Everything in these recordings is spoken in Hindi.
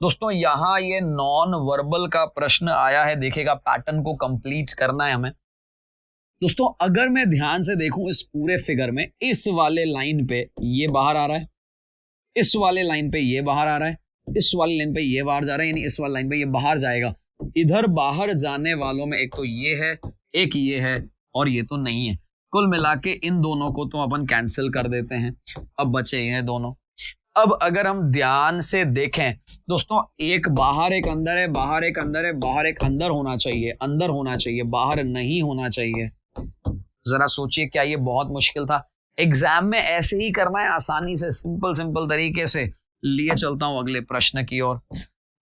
दोस्तों यहां ये नॉन वर्बल का प्रश्न आया है, देखिएगा पैटर्न को कंप्लीट करना है हमें। दोस्तों अगर मैं ध्यान से देखूं इस पूरे फिगर में, इस वाले लाइन पे ये बाहर आ रहा है, इस वाले लाइन पे ये बाहर आ रहा है, इस वाले लाइन पे ये बाहर जा रहा है, यानी इस वाले लाइन पे ये बाहर जाएगा। इधर बाहर जाने वालों में एक तो ये है, एक ये है और ये तो नहीं है। कुल मिला के इन दोनों को तो अपन कैंसिल कर देते हैं, अब बचे ये दोनों। अब अगर हम ध्यान से देखें दोस्तों, एक बाहर एक अंदर है, बाहर एक अंदर है, बाहर एक अंदर होना चाहिए, अंदर होना चाहिए, बाहर नहीं होना चाहिए। जरा सोचिए, क्या ये बहुत मुश्किल था? एग्जाम में ऐसे ही करना है, आसानी से सिंपल सिंपल तरीके से। लिए चलता हूं अगले प्रश्न की ओर।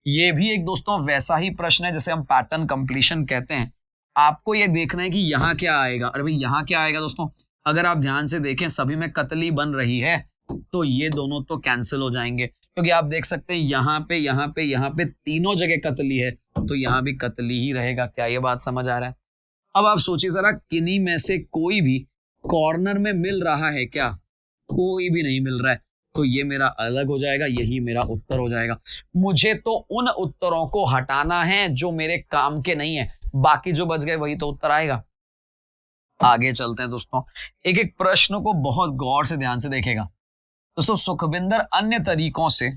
ये भी एक दोस्तों वैसा ही प्रश्न है जैसे हम पैटर्न कंप्लीशन कहते हैं। आपको ये देखना है कि यहाँ क्या आएगा। अरे भाई यहाँ क्या आएगा दोस्तों? अगर आप ध्यान से देखें सभी में कतली बन रही है, तो ये दोनों तो कैंसिल हो जाएंगे, क्योंकि आप देख सकते हैं यहाँ पे यहाँ पे यहाँ पे तीनों जगह कतली है, तो यहाँ भी कतली ही रहेगा। क्या ये बात समझ आ रहा है? अब आप सोचिए जरा, किन्हीं में से कोई भी कॉर्नर में मिल रहा है क्या? कोई भी नहीं मिल रहा है, तो ये मेरा अलग हो जाएगा, यही मेरा उत्तर हो जाएगा। मुझे तो उन उत्तरों को हटाना है जो मेरे काम के नहीं है, बाकी जो बच गए वही तो उत्तर आएगा। आगे चलते हैं दोस्तों, एक एक प्रश्न को बहुत गौर से ध्यान से देखेगा। दोस्तों सुखविंदर अन्य तरीकों से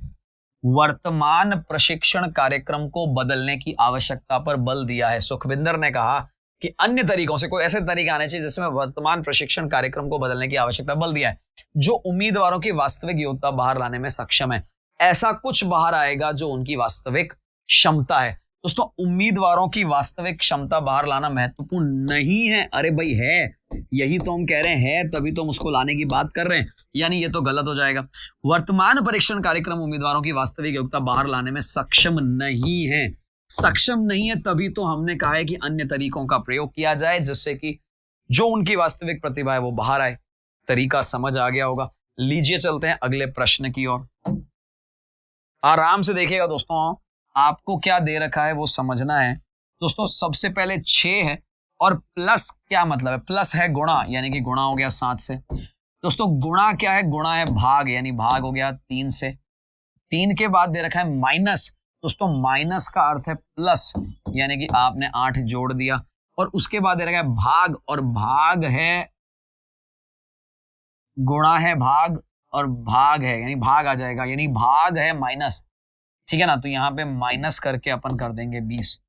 वर्तमान प्रशिक्षण कार्यक्रम को बदलने की आवश्यकता पर बल दिया है। सुखविंदर ने कहा कि अन्य तरीकों से, कोई ऐसे तरीके आने चाहिए जिसमें वर्तमान प्रशिक्षण कार्यक्रम को बदलने की आवश्यकता बल दिया है, जो उम्मीदवारों की वास्तविक योग्यता बाहर लाने में सक्षम है। ऐसा कुछ बाहर आएगा जो उनकी वास्तविक क्षमता है। दोस्तों उम्मीदवारों की वास्तविक क्षमता बाहर लाना महत्वपूर्ण नहीं है। अरे भाई है, यही तो हम कह रहे हैं, तभी तो हम उसको लाने की बात कर रहे हैं, यानी ये तो गलत हो जाएगा। वर्तमान परीक्षण कार्यक्रम उम्मीदवारों की वास्तविक योग्यता बाहर लाने में सक्षम नहीं है। सक्षम नहीं है, तभी तो हमने कहा है कि अन्य तरीकों का प्रयोग किया जाए जिससे कि जो उनकी वास्तविक प्रतिभा है वो बाहर आए। तरीका समझ आ गया होगा। लीजिए चलते हैं अगले प्रश्न की ओर। आराम से देखिएगा दोस्तों, आपको क्या दे रखा है वो समझना है। दोस्तों सबसे पहले 6 है और प्लस क्या मतलब है? प्लस है गुणा, यानी कि गुणा हो गया 7 से। दोस्तों गुणा क्या है? गुणा है भाग, यानी भाग हो गया 3 से। 3 के बाद दे रखा है माइनस। दोस्तों माइनस का अर्थ है प्लस, यानी कि आपने 8 जोड़ दिया। और उसके बाद दे रखा है भाग, और भाग है गुणा है भाग और भाग है, यानी भाग आ जाएगा, यानी भाग है माइनस। ठीक है ना? तो यहां पे माइनस करके अपन कर देंगे 20।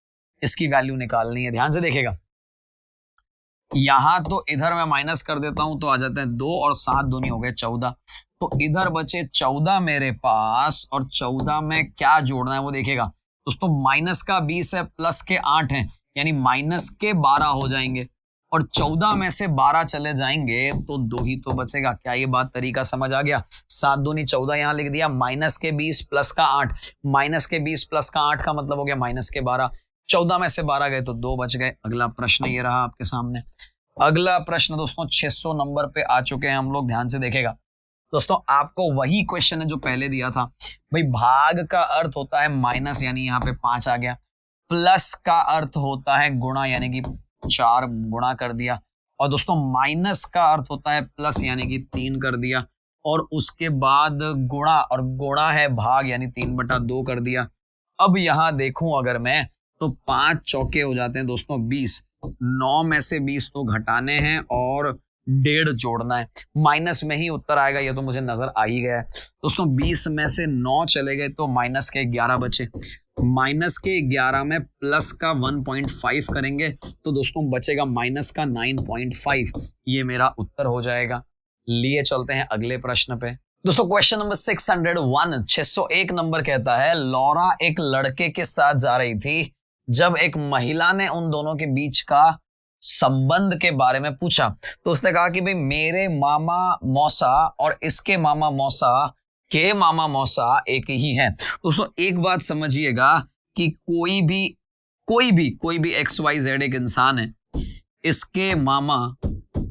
इसकी वैल्यू निकालनी है, ध्यान से देखेगा। यहां तो इधर मैं माइनस कर देता हूं तो आ जाते हैं 2 और 7 दूनी हो गए 14। तो इधर बचे 14 मेरे पास, और 14 में क्या जोड़ना है वो देखेगा। दोस्तों माइनस का 20 है, प्लस के 8 हैं, यानी माइनस के 12 हो जाएंगे, और 14 में से 12 चले जाएंगे तो 2 ही तो बचेगा। क्या ये बात तरीका समझ आ गया? 7 दूनी 14 यहां लिख दिया, माइनस के 20 प्लस का 8, माइनस के 20 प्लस का 8 का मतलब हो गया माइनस के 12। 14 में से 12 गए तो 2 बच गए। अगला प्रश्न ये रहा आपके सामने। अगला प्रश्न दोस्तों 600 नंबर पे आ चुके हैं हम लोग, ध्यान से देखेगा। दोस्तों आपको वही क्वेश्चन है जो पहले दिया था। भाई भाग का अर्थ होता है माइनस, यानी यहाँ पे 5 आ गया। प्लस का अर्थ होता है गुणा, यानी कि 4 गुणा कर दिया। और दोस्तों माइनस का अर्थ होता है प्लस, यानी कि 3 कर दिया। और उसके बाद गुणा, और गुणा है भाग, यानी 3/2 कर दिया। अब यहां देखूं अगर मैं, तो 5 चौके हो जाते हैं दोस्तों 20। 9 में से 20 तो घटाने हैं और 1.5 जोड़ना है। माइनस में ही उत्तर आएगा, ये तो मुझे नजर आ ही गया है। दोस्तों 20 में से 9 चले गए तो माइनस के 11 बचे। माइनस के 11 में प्लस का 1.5 करेंगे तो दोस्तों बचेगा माइनस का 9.5। ये मेरा उत्तर हो जाएगा। लिए चलते हैं अगले प्रश्न पे। दोस्तों क्वेश्चन नंबर 601, 601 नंबर कहता है, लॉरा एक लड़के के साथ जा रही थी जब एक महिला ने उन दोनों के बीच का संबंध के बारे में पूछा। तो उसने कहा कि भाई मेरे मामा मौसा और इसके मामा मौसा के मामा मौसा एक ही हैं। दोस्तों एक बात समझिएगा कि कोई भी XYZ एक इंसान है, इसके मामा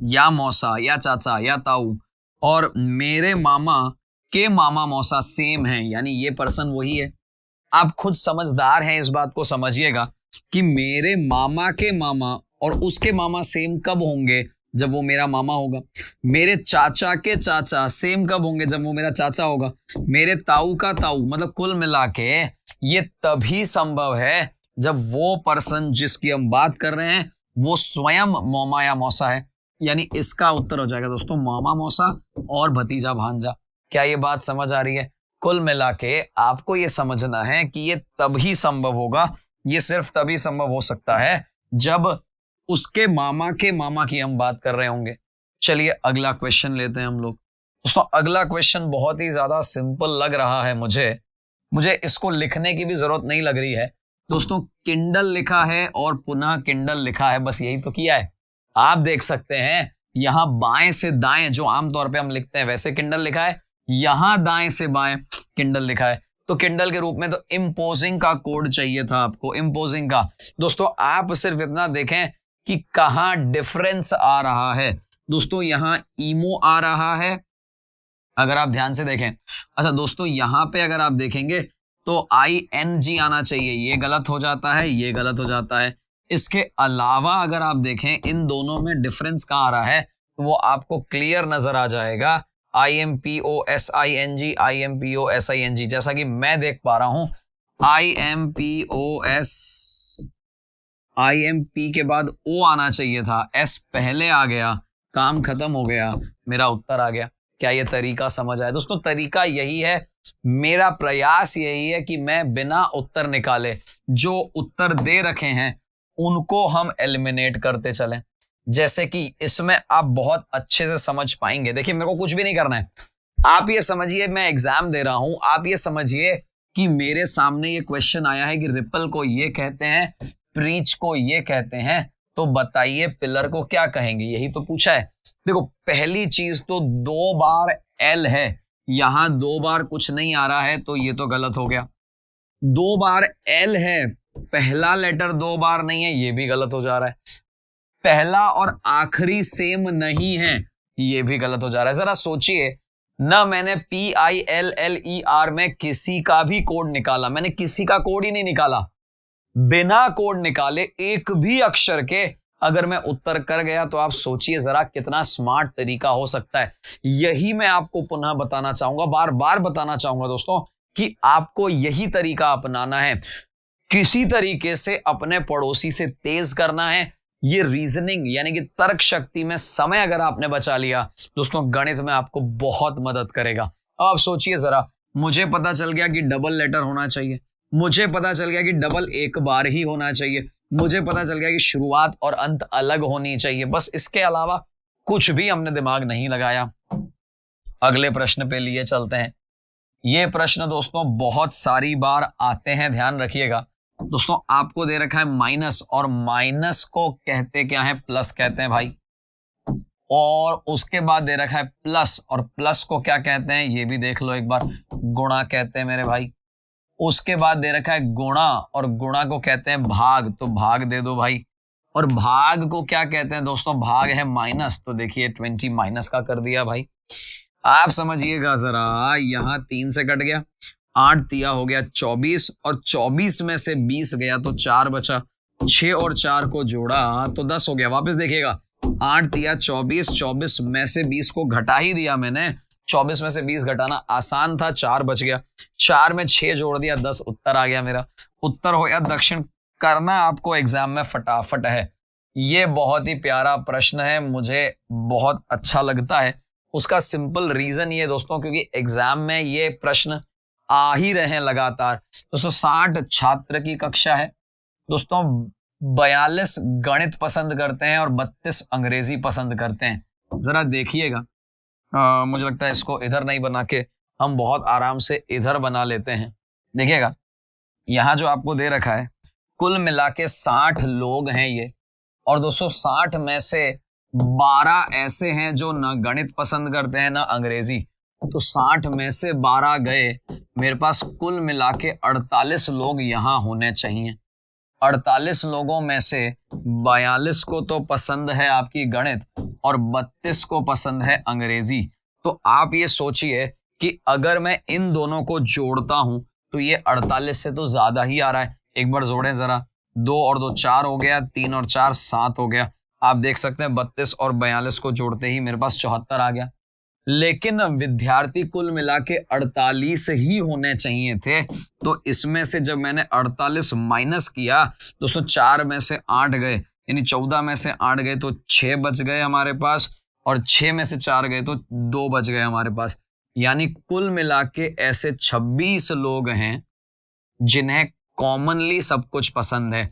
या मौसा या चाचा या ताऊ और मेरे मामा के मामा मौसा सेम है, यानी ये पर्सन वही है। आप खुद समझदार हैं, इस बात को समझिएगा कि मेरे मामा के मामा और उसके मामा सेम कब होंगे? जब वो मेरा मामा होगा। मेरे चाचा के चाचा सेम कब होंगे? जब वो मेरा चाचा होगा। मेरे ताऊ का ताऊ, मतलब कुल मिला के ये तभी संभव है जब वो पर्सन जिसकी हम बात कर रहे हैं वो स्वयं मामा या मौसा है। यानी इसका उत्तर हो जाएगा दोस्तों मामा मौसा और भतीजा भांजा। क्या ये बात समझ आ रही है? कुल मिला के आपको ये समझना है कि ये तभी संभव होगा, ये सिर्फ तभी संभव हो सकता है जब उसके मामा के मामा की हम बात कर रहे होंगे। चलिए अगला क्वेश्चन लेते हैं हम लोग। दोस्तों अगला क्वेश्चन बहुत ही ज्यादा सिंपल लग रहा है मुझे इसको लिखने की भी जरूरत नहीं लग रही है दोस्तों। किंडल लिखा है और पुनः किंडल लिखा है, बस यही तो किया है। आप देख सकते हैं यहां बाएं से दाएं जो आमतौर पे हम लिखते हैं वैसे किंडल लिखा है, यहां दाएं से बाएं किंडल लिखा है। तो किंडल के रूप में तो इम्पोजिंग का कोड चाहिए था आपको, इम्पोजिंग का। दोस्तों आप सिर्फ इतना देखें कि कहां डिफरेंस आ रहा है। दोस्तों यहां ईमो आ रहा है, अगर आप ध्यान से देखें। अच्छा दोस्तों यहां पे अगर आप देखेंगे तो ING आना चाहिए, ये गलत हो जाता है, ये गलत हो जाता है। इसके अलावा अगर आप देखें इन दोनों में डिफरेंस कहाँ आ रहा है तो वो आपको क्लियर नजर आ जाएगा। IMPOSING, IMPOSING, जैसा कि मैं देख पा रहा हूं IMP के बाद O आना चाहिए था, S पहले आ गया, काम खत्म हो गया, मेरा उत्तर आ गया। क्या ये तरीका समझ आया? दोस्तों तरीका यही है, मेरा प्रयास यही है कि मैं बिना उत्तर निकाले जो उत्तर दे रखे हैं उनको हम एलिमिनेट करते चलें। जैसे कि इसमें आप बहुत अच्छे से समझ पाएंगे। देखिए मेरे को कुछ भी नहीं करना है, आप ये समझिए मैं एग्जाम दे रहा हूं, आप ये समझिए कि मेरे सामने ये क्वेश्चन आया है कि रिपल को ये कहते हैं, प्रीच को ये कहते हैं, तो बताइए पिलर को क्या कहेंगे, यही तो पूछा है। देखो पहली चीज तो 2 बार L है, यहां 2 बार कुछ नहीं आ रहा है तो ये तो गलत हो गया। 2 बार L है, पहला लेटर 2 बार नहीं है, ये भी गलत हो जा रहा है। पहला और आखिरी सेम नहीं है, ये भी गलत हो जा रहा है। जरा सोचिए ना, मैंने PILLER में किसी का भी कोड निकाला, मैंने किसी का कोड ही नहीं निकाला। बिना कोड निकाले एक भी अक्षर के अगर मैं उत्तर कर गया तो आप सोचिए जरा कितना स्मार्ट तरीका हो सकता है। यही मैं आपको पुनः बताना चाहूंगा, बार बार बताना चाहूंगा दोस्तों कि आपको यही तरीका अपनाना है। किसी तरीके से अपने पड़ोसी से तेज करना है। ये रीजनिंग यानी कि तर्क शक्ति में समय अगर आपने बचा लिया दोस्तों, गणित में आपको बहुत मदद करेगा। अब आप सोचिए जरा, मुझे पता चल गया कि डबल लेटर होना चाहिए, मुझे पता चल गया कि डबल एक बार ही होना चाहिए, मुझे पता चल गया कि शुरुआत और अंत अलग होनी चाहिए, बस इसके अलावा कुछ भी हमने दिमाग नहीं लगाया। अगले प्रश्न पे लिए चलते हैं। ये प्रश्न दोस्तों बहुत सारी बार आते हैं, ध्यान रखिएगा। दोस्तों आपको दे रखा है माइनस, और माइनस को कहते क्या है? प्लस कहते हैं भाई। और उसके बाद दे रखा है प्लस, और प्लस को क्या कहते हैं ये भी देख लो एक बार, गुणा कहते हैं मेरे भाई। उसके बाद दे रखा है गुणा, और गुणा को कहते हैं भाग, तो भाग दे दो भाई। और भाग को क्या कहते हैं दोस्तों? भाग है माइनस, तो देखिए 20 माइनस का कर दिया भाई। आप समझिएगा जरा, यहां 3 से कट गया, 8 तिया हो गया 24, और 24 में से 20 गया तो 4 बचा, 6 और 4 को जोड़ा तो 10 हो गया। वापस देखिएगा, 8 तिया 24, 24 में से 20 को घटा ही दिया मैंने, 24 में से 20 घटाना आसान था, 4 बच गया, 4 में 6 जोड़ दिया, 10 उत्तर आ गया मेरा। उत्तर हो गया दक्षिण। करना आपको एग्जाम में फटाफट है। ये बहुत ही प्यारा प्रश्न है, मुझे बहुत अच्छा लगता है। उसका सिंपल रीजन ये दोस्तों, क्योंकि एग्जाम में ये प्रश्न आ ही रहे हैं लगातार। दोस्तों 60 छात्र की कक्षा है दोस्तों, 42 गणित पसंद करते हैं और 32 अंग्रेजी पसंद करते हैं। जरा देखिएगा, मुझे लगता है इसको इधर नहीं बना के हम बहुत आराम से इधर बना लेते हैं। देखिएगा यहां जो आपको दे रखा है, कुल मिला के 60 लोग हैं ये, और दोस्तों 60 में से 12 ऐसे हैं जो न गणित पसंद करते हैं न अंग्रेजी, तो 60 में से 12 गए, मेरे पास कुल मिला के 48 लोग यहां होने चाहिए। 48 लोगों में से 42 को तो पसंद है आपकी गणित और 32 को पसंद है अंग्रेजी। तो आप ये सोचिए कि अगर मैं इन दोनों को जोड़ता हूं तो ये 48 से तो ज्यादा ही आ रहा है। एक बार जोड़ें जरा, 2 और 2 4 हो गया, 3 और 4 7 हो गया। आप देख सकते हैं 32 और 42 को जोड़ते ही मेरे पास 74 आ गया। लेकिन विद्यार्थी कुल मिला के 48 ही होने चाहिए थे। तो इसमें से जब मैंने 48 माइनस किया दोस्तों, 4 में से 8 गए, यानी 14 में से 8 गए तो 6 बच गए हमारे पास, और 6 में से 4 गए तो 2 बच गए हमारे पास। यानी कुल मिला के ऐसे 26 लोग हैं जिन्हें कॉमनली सब कुछ पसंद है।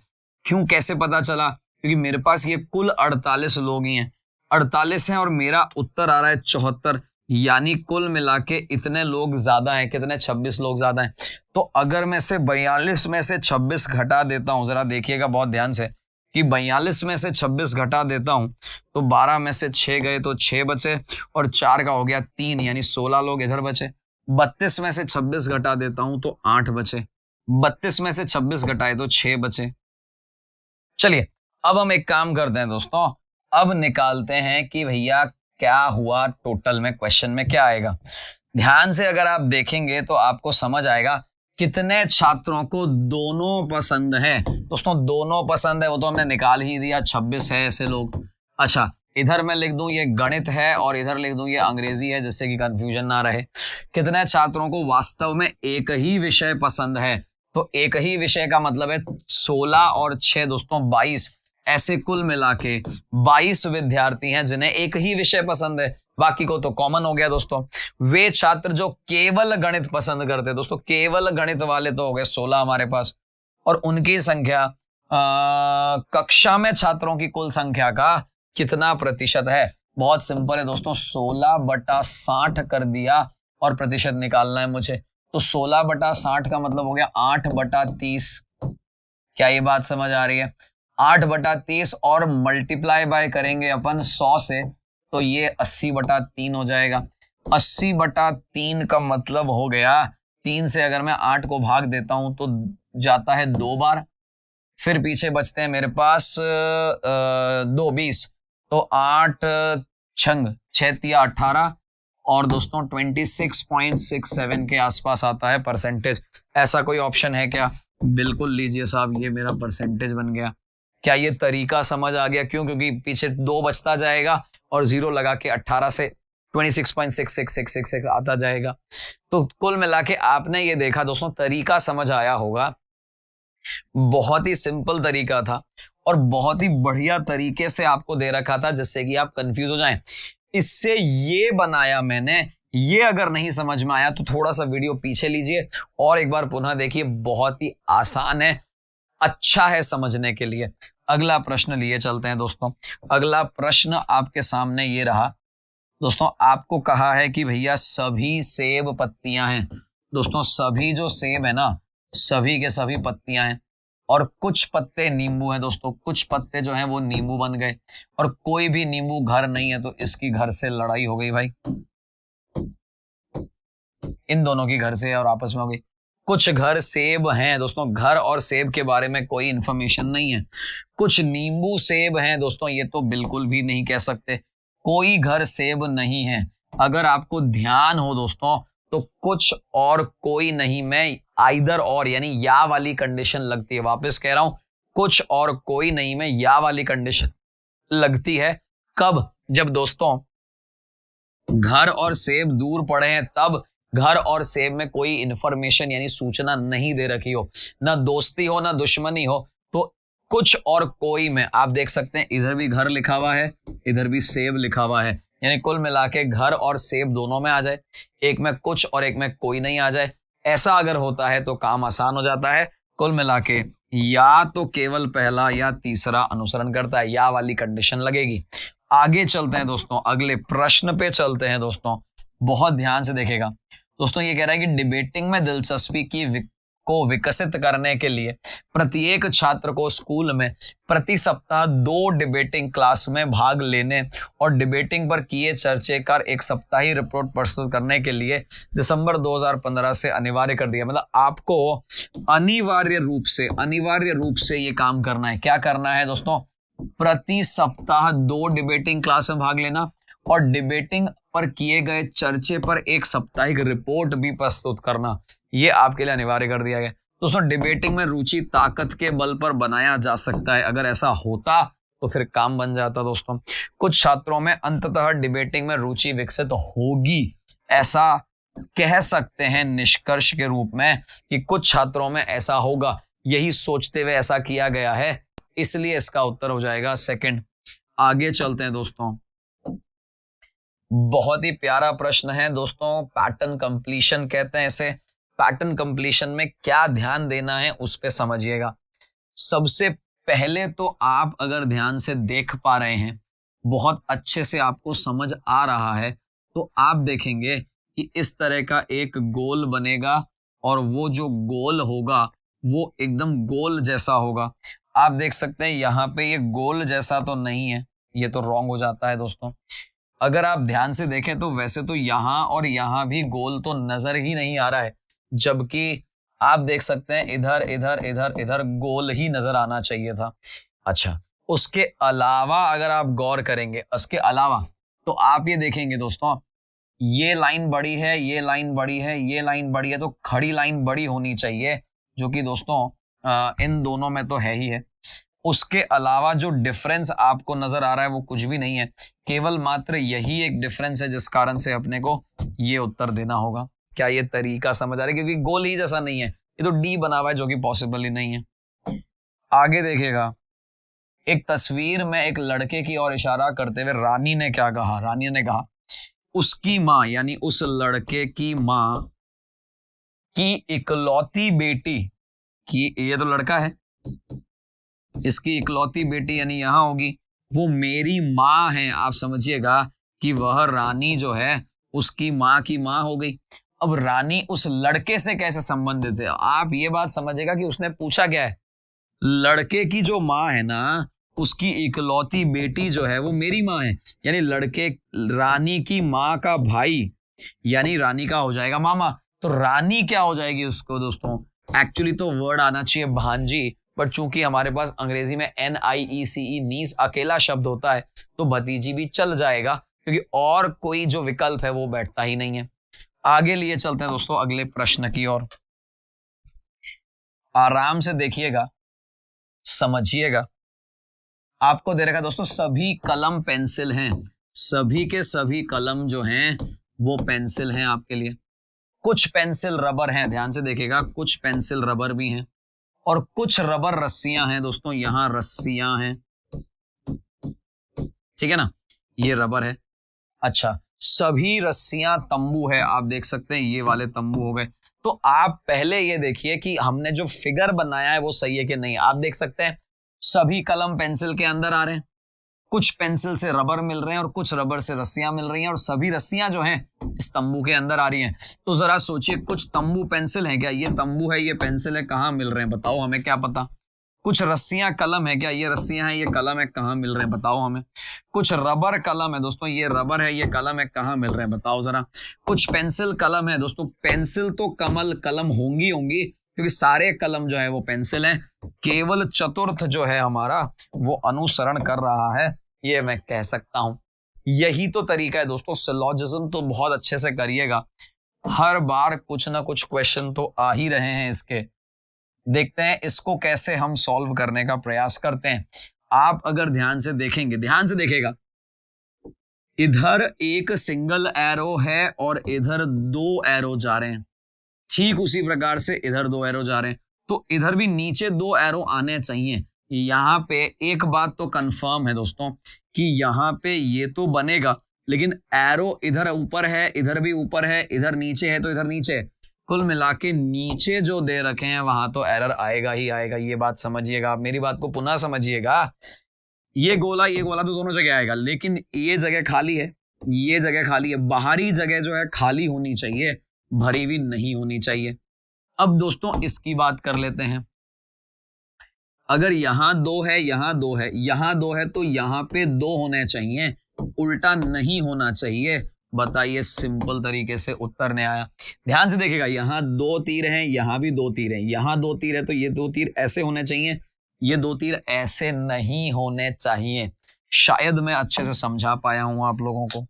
क्यों, कैसे पता चला? क्योंकि मेरे पास ये कुल 48 लोग ही हैं, 48 हैं और मेरा उत्तर आ रहा है 74। यानी कुल मिला के इतने लोग ज्यादा हैं। कितने? 26 लोग ज्यादा हैं। तो अगर मैं से 42 में से 26 घटा देता हूं, जरा देखिएगा बहुत ध्यान से कि 42 में से 26 घटा देता हूं तो 12 में से 6 गए तो 6 बचे, और 4 का हो गया 3, यानी 16 लोग इधर बचे। 32 में से 26 घटा देता हूं तो 8 बचे, 32 में से 26 घटाए तो 6 बचे। चलिए अब हम एक काम करते हैं दोस्तों, अब निकालते हैं कि भैया क्या हुआ टोटल में, क्वेश्चन में क्या आएगा। ध्यान से अगर आप देखेंगे तो आपको समझ आएगा कितने छात्रों को दोनों पसंद है। दोस्तों दोनों पसंद है वो तो हमने निकाल ही दिया, 26 है ऐसे लोग। अच्छा, इधर मैं लिख दूं ये गणित है और इधर लिख दूं ये अंग्रेजी है, जिससे कि कंफ्यूजन ना रहे। कितने छात्रों को वास्तव में एक ही विषय पसंद है? तो एक ही विषय का मतलब है 16 और 6 दोस्तों 22, ऐसे कुल मिला के 22 विद्यार्थी हैं जिन्हें एक ही विषय पसंद है। बाकी को तो कॉमन हो गया दोस्तों। वे छात्र जो केवल गणित पसंद करते हैं, दोस्तों केवल गणित वाले तो हो गए 16 हमारे पास, और उनकी संख्या कक्षा में छात्रों की कुल संख्या का कितना प्रतिशत है? बहुत सिंपल है दोस्तों, 16/60 कर दिया और प्रतिशत निकालना है मुझे। तो 16/60 का मतलब हो गया 8/30। क्या ये बात समझ आ रही है? 8/30 और मल्टीप्लाई बाय करेंगे अपन 100 से, तो ये 80/3 हो जाएगा। 80/3 का मतलब हो गया, 3 से अगर मैं 8 को भाग देता हूं तो जाता है 2 बार, फिर पीछे बचते हैं मेरे पास 2 20, तो 8 छंग 6 18, और दोस्तों 26.67 के आसपास आता है परसेंटेज। ऐसा कोई ऑप्शन है क्या? बिल्कुल लीजिए साहब, ये मेरा परसेंटेज बन गया। क्या ये तरीका समझ आ गया? क्यों? क्योंकि पीछे 2 बचता जाएगा और 0 लगा के 18 से 26.6666 आता जाएगा। तो कुल मिला के आपने ये देखा दोस्तों, तरीका समझ आया होगा। बहुत ही सिंपल तरीका था और बहुत ही बढ़िया तरीके से आपको दे रखा था जिससे कि आप कंफ्यूज हो जाएं। इससे ये बनाया मैंने। ये अगर नहीं समझ में आया तो थोड़ा सा वीडियो पीछे लीजिए और एक बार पुनः देखिए, बहुत ही आसान है, अच्छा है समझने के लिए। अगला प्रश्न लिए चलते हैं दोस्तों। अगला प्रश्न आपके सामने ये रहा दोस्तों, आपको कहा है कि भैया सभी सेब पत्तियां हैं। दोस्तों सभी जो सेब है ना, सभी के सभी पत्तियां हैं, और कुछ पत्ते नींबू हैं दोस्तों, कुछ पत्ते जो हैं वो नींबू बन गए, और कोई भी नींबू घर नहीं है, तो इसकी घर से लड़ाई हो गई भाई, इन दोनों की घर से और आपस में हो गई। कुछ घर सेब हैं दोस्तों, घर और सेब के बारे में कोई इंफॉर्मेशन नहीं है। कुछ नींबू सेब हैं दोस्तों, ये तो बिल्कुल भी नहीं कह सकते। कोई घर सेब नहीं है। अगर आपको ध्यान हो दोस्तों तो कुछ और कोई नहीं में आइदर और यानी या वाली कंडीशन लगती है। वापस कह रहा हूं, कुछ और कोई नहीं में या वाली कंडीशन लगती है। कब? जब दोस्तों घर और सेब दूर पड़े हैं, तब घर और सेब में कोई इंफॉर्मेशन यानी सूचना नहीं दे रखी हो, ना दोस्ती हो ना दुश्मनी हो, तो कुछ और कोई में आप देख सकते हैं इधर भी घर लिखा हुआ है, इधर भी सेब लिखा हुआ है, यानी कुल मिला के घर और सेब दोनों में आ जाए, एक में कुछ और एक में कोई नहीं आ जाए। ऐसा अगर होता है तो काम आसान हो जाता है। कुल मिला के या तो केवल पहला या तीसरा अनुसरण करता है, या वाली कंडीशन लगेगी। आगे चलते हैं दोस्तों, अगले प्रश्न पे चलते हैं दोस्तों। बहुत ध्यान से देखेगा दोस्तों, ये कह रहा है कि डिबेटिंग में दिलचस्पी को विकसित करने के लिए प्रत्येक छात्र को स्कूल में प्रति सप्ताह 2 डिबेटिंग क्लास में भाग लेने और डिबेटिंग पर किए चर्चे कर एक सप्ताही रिपोर्ट प्रस्तुत करने के लिए दिसंबर 2015 से अनिवार्य कर दिया। मतलब आपको अनिवार्य रूप से ये काम करना है। क्या करना है दोस्तों? प्रति सप्ताह 2 डिबेटिंग क्लास में भाग लेना और डिबेटिंग पर किए गए चर्चे पर एक साप्ताहिक रिपोर्ट भी प्रस्तुत करना, ये आपके लिए अनिवार्य कर दिया गया। दोस्तों डिबेटिंग में रुचि ताकत के बल पर बनाया जा सकता है। अगर ऐसा होता तो फिर काम बन जाता दोस्तों। कुछ छात्रों में अंततः डिबेटिंग में रुचि विकसित होगी, ऐसा कह सकते हैं निष्कर्ष के रूप में कि कुछ छात्रों में ऐसा होगा, यही सोचते हुए ऐसा किया गया है, इसलिए इसका उत्तर हो जाएगा सेकंड। आगे चलते हैं दोस्तों, बहुत ही प्यारा प्रश्न है दोस्तों, पैटर्न कंप्लीशन कहते हैं इसे। पैटर्न कंप्लीशन में क्या ध्यान देना है उस पे समझिएगा। सबसे पहले तो आप अगर ध्यान से देख पा रहे हैं, बहुत अच्छे से आपको समझ आ रहा है, तो आप देखेंगे कि इस तरह का एक गोल बनेगा और वो जो गोल होगा वो एकदम गोल जैसा होगा। आप देख सकते हैं यहाँ पे ये गोल जैसा तो नहीं है, ये तो रॉन्ग हो जाता है दोस्तों। अगर आप ध्यान से देखें तो वैसे तो यहाँ और यहाँ भी गोल तो नजर ही नहीं आ रहा है, जबकि आप देख सकते हैं इधर इधर इधर इधर गोल ही नजर आना चाहिए था। अच्छा, उसके अलावा अगर आप गौर करेंगे, उसके अलावा तो आप ये देखेंगे दोस्तों, ये लाइन बड़ी है, ये लाइन बड़ी है, ये लाइन बड़ी है, तो खड़ी लाइन बड़ी होनी चाहिए, जो कि दोस्तों इन दोनों में तो है ही है। उसके अलावा जो डिफरेंस आपको नजर आ रहा है वो कुछ भी नहीं है, केवल मात्र यही एक डिफरेंस है जिस कारण से अपने को ये उत्तर देना होगा। क्या ये तरीका समझ आ रहा है? क्योंकि गोल ही जैसा नहीं है, ये तो डी बना हुआ है जो कि पॉसिबल ही नहीं है। आगे देखिएगा, एक तस्वीर में एक लड़के की ओर इशारा करते हुए रानी ने क्या कहा? रानी ने कहा उसकी माँ यानी उस लड़के की माँ की इकलौती बेटी की, ये तो लड़का है, इसकी इकलौती बेटी यानी यहां होगी, वो मेरी माँ है। आप समझिएगा कि वह रानी जो है उसकी माँ की माँ हो गई। अब रानी उस लड़के से कैसे संबंधित है? आप ये बात समझिएगा कि उसने पूछा क्या है, लड़के की जो माँ है ना, उसकी इकलौती बेटी जो है वो मेरी माँ है, यानी लड़के रानी की माँ का भाई, यानी रानी का हो जाएगा मामा। तो रानी क्या हो जाएगी उसको दोस्तों? एक्चुअली तो वर्ड आना चाहिए भांजी, बट चूंकि हमारे पास अंग्रेजी में NIECE नीस अकेला शब्द होता है, तो भतीजी भी चल जाएगा, क्योंकि और कोई जो विकल्प है वो बैठता ही नहीं है। आगे लिए चलते हैं दोस्तों अगले प्रश्न की ओर। आराम से देखिएगा, समझिएगा। आपको दे रखा दोस्तों सभी कलम पेंसिल हैं, सभी के सभी कलम जो हैं वो पेंसिल हैं आपके लिए। कुछ पेंसिल रबर हैं, ध्यान से देखिएगा, कुछ पेंसिल रबर भी हैं और कुछ रबर रस्सियां हैं दोस्तों, यहां रस्सियां हैं, ठीक है ना, ये रबर है। अच्छा, सभी रस्सियां तंबू है, आप देख सकते हैं ये वाले तंबू हो गए। तो आप पहले ये देखिए कि हमने जो फिगर बनाया है वो सही है कि नहीं। आप देख सकते हैं सभी कलम पेंसिल के अंदर आ रहे हैं, कुछ पेंसिल से रबर मिल रहे हैं और कुछ रबर से रस्सियां मिल रही हैं, और सभी रस्सियां जो हैं इस तंबू के अंदर आ रही हैं। तो जरा सोचिए, कुछ तंबू पेंसिल है क्या? ये तंबू है, ये पेंसिल है, कहाँ मिल रहे हैं बताओ, हमें क्या पता। कुछ रस्सियां कलम है क्या? ये रस्सियां हैं, ये कलम है, कहाँ मिल रहे हैं बताओ हमें। कुछ रबर कलम है दोस्तों, ये रबर है, ये कलम है, कहाँ मिल रहे हैं बताओ जरा। कुछ पेंसिल कलम है दोस्तों, पेंसिल तो कमल कलम होंगी होंगी, क्योंकि सारे कलम जो है वो पेंसिल हैं, केवल चतुर्थ जो है हमारा वो अनुसरण कर रहा है, ये मैं कह सकता हूं। यही तो तरीका है दोस्तों, सिलॉजिज्म तो बहुत अच्छे से करिएगा, हर बार कुछ ना कुछ क्वेश्चन तो आ ही रहे हैं इसके। देखते हैं इसको कैसे हम सॉल्व करने का प्रयास करते हैं। आप अगर ध्यान से देखेंगे, ध्यान से देखेगा, इधर एक सिंगल एरो है और इधर दो एरो जा रहे हैं, ठीक उसी प्रकार से इधर दो एरो जा रहे हैं, तो इधर भी नीचे दो एरो आने चाहिए। यहाँ पे एक बात तो कंफर्म है दोस्तों कि यहाँ पे ये तो बनेगा, लेकिन एरो इधर ऊपर है, इधर भी ऊपर है, इधर नीचे है तो इधर नीचे है, कुल मिला के नीचे जो दे रखे हैं वहां तो एरर आएगा ही आएगा। ये बात समझिएगा, आप मेरी बात को पुनः समझिएगा। ये गोला तो दोनों जगह आएगा, लेकिन ये जगह खाली है, ये जगह खाली है, बाहरी जगह जो है खाली होनी चाहिए, भरी हुई नहीं होनी चाहिए। अब दोस्तों इसकी बात कर लेते हैं, अगर यहां दो है, यहां दो है, यहां दो है, तो यहां पे दो होने चाहिए, उल्टा नहीं होना चाहिए। बताइए, सिंपल तरीके से उत्तर ने आया। ध्यान से देखिएगा, यहां दो तीर हैं, यहां भी दो तीर हैं, यहां दो तीर है तो ये दो तीर ऐसे होने चाहिए, ये दो तीर ऐसे नहीं होने चाहिए। शायद मैं अच्छे से समझा पाया हूं आप लोगों को।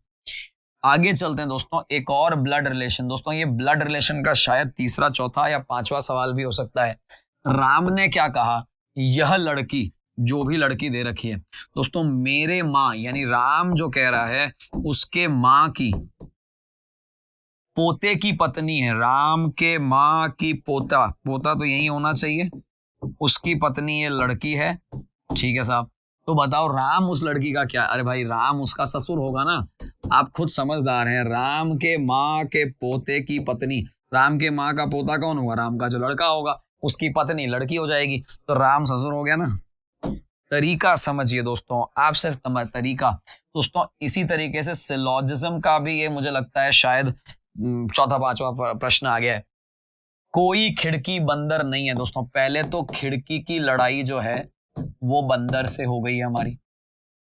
आगे चलते हैं दोस्तों, एक और ब्लड रिलेशन। दोस्तों ये ब्लड रिलेशन का शायद तीसरा, चौथा या पांचवा सवाल भी हो सकता है। राम ने क्या कहा, यह लड़की जो भी लड़की दे रखी है दोस्तों, मेरे माँ यानी राम जो कह रहा है उसके माँ की पोते की पत्नी है, राम के माँ की पोता, पोता तो यही होना चाहिए, उसकी पत्नी ये लड़की है। ठीक है साहब, तो बताओ राम उस लड़की का क्या? अरे भाई राम उसका ससुर होगा ना, आप खुद समझदार हैं। राम के माँ के पोते की पत्नी, राम के माँ का पोता कौन होगा? राम का जो लड़का होगा, उसकी पत्नी लड़की हो जाएगी, तो राम ससुर हो गया ना। तरीका समझिए दोस्तों, आप सिर्फ तरीका। दोस्तों इसी तरीके से सिलोजिज्म का भी ये मुझे लगता है शायद चौथा पांचवा प्रश्न आ गया है। कोई खिड़की बंदर नहीं है दोस्तों। पहले तो खिड़की की लड़ाई जो है वो बंदर से हो गई है हमारी।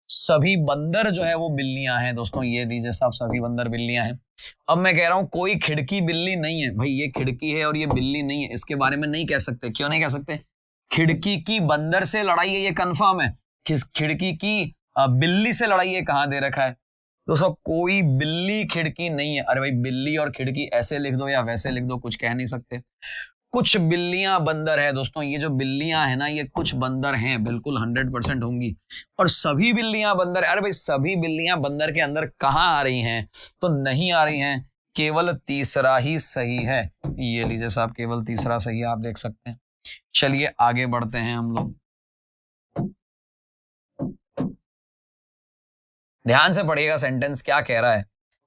सभी बंदर जो है वो बिल्लियां हैं दोस्तों, ये लीजिए साहब, सभी बंदर बिल्लियां हैं। अब मैं कह रहा हूं कोई खिड़की बिल्ली नहीं है। भाई ये खिड़की है और ये बिल्ली नहीं है, इसके बारे में नहीं कह सकते। क्यों नहीं कह सकते? खिड़की की बंदर से लड़ाई है ये कंफर्म है। किस खिड़की की बिल्ली से लड़ाई है कहां दे रखा है दोस्तों? कोई बिल्ली खिड़की नहीं है। अरे भाई बिल्ली और खिड़की ऐसे लिख दो या वैसे लिख दो, कुछ कह नहीं सकते। कुछ बिल्लियां बंदर है दोस्तों, ये जो बिल्लियां हैं ना ये कुछ बंदर हैं, बिल्कुल 100% होंगी। और सभी बिल्लियां बंदर, अरे भाई सभी बिल्लियां बंदर के अंदर कहां आ रही हैं? तो नहीं आ रही हैं, केवल तीसरा ही सही है। ये लीजिए साहब, केवल तीसरा सही है, आप देख सकते हैं। चलिए आगे बढ़ते हैं हम लोग। ध्यान से पढ़िएगा सेंटेंस क्या कह रहा है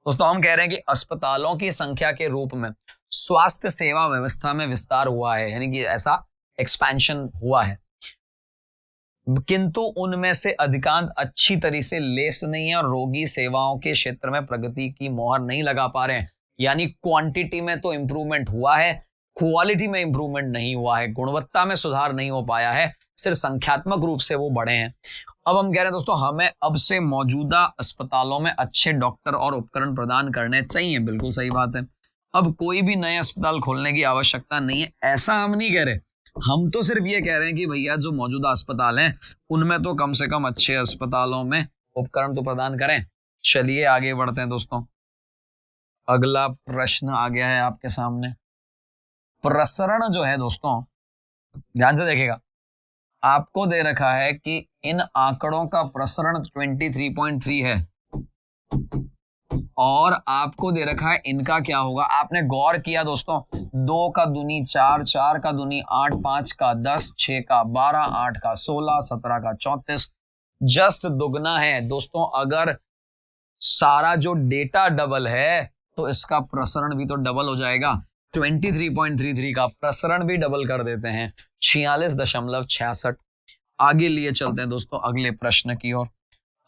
दोस्तों। हम कह रहे हैं कि अस्पतालों की संख्या के रूप में स्वास्थ्य सेवा व्यवस्था में विस्तार हुआ है, यानी कि ऐसा एक्सपेंशन हुआ है, किंतु उनमें से अधिकांश अच्छी तरह से लेस नहीं है और रोगी सेवाओं के क्षेत्र में प्रगति की मोहर नहीं लगा पा रहे हैं। यानी क्वांटिटी में तो इंप्रूवमेंट हुआ है, क्वालिटी में इंप्रूवमेंट नहीं हुआ है, गुणवत्ता में सुधार नहीं हो पाया है, सिर्फ संख्यात्मक रूप से वो बढ़े हैं। अब हम कह रहे हैं दोस्तों हमें अब से मौजूदा अस्पतालों में अच्छे डॉक्टर और उपकरण प्रदान करने चाहिए। बिल्कुल सही बात है। अब कोई भी नए अस्पताल खोलने की आवश्यकता नहीं है, ऐसा हम नहीं कह रहे। हम तो सिर्फ ये कह रहे हैं कि भैया जो मौजूदा अस्पताल हैं उनमें तो कम से कम अच्छे अस्पतालों में उपकरण तो प्रदान करें। चलिए आगे बढ़ते हैं दोस्तों। अगला प्रश्न आ गया है आपके सामने। प्रसरण जो है दोस्तों, ध्यान से देखिएगा, आपको दे रखा है कि इन आंकड़ों का प्रसरण 23.3 है और आपको दे रखा है इनका क्या होगा। आपने गौर किया दोस्तों, 2 का दूनी 4, 4 का दूनी 8, 5 का 10, 6 का 12, 8 का 16, 17 का 34, जस्ट दुगना है दोस्तों। अगर सारा जो डेटा डबल है तो इसका प्रसरण भी तो डबल हो जाएगा। 23.33 का प्रसरण भी डबल कर देते हैं, 46.66। आगे लिए चलते हैं दोस्तों अगले प्रश्न की ओर।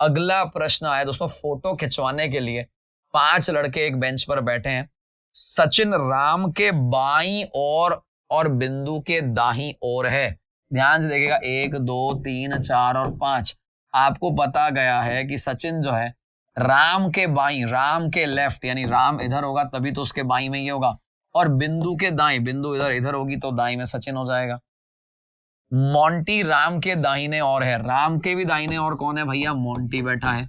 अगला प्रश्न आया दोस्तों, फोटो खिंचवाने के लिए 5 लड़के एक बेंच पर बैठे हैं। सचिन राम के बाईं ओर और बिंदु के दाईं ओर है। ध्यान से देखिएगा, 1 2 3 4 और 5। आपको पता गया है कि सचिन जो है राम के बाईं, राम के लेफ्ट, यानी राम इधर होगा तभी तो उसके बाईं में ये होगा, और बिंदु के दाईं, बिंदु इधर होगी तो दाईं में सचिन हो जाएगा। मोंटी राम के दाहिने ओर है, राम के भी दाहिने ओर कौन है भैया? मोंटी बैठा है।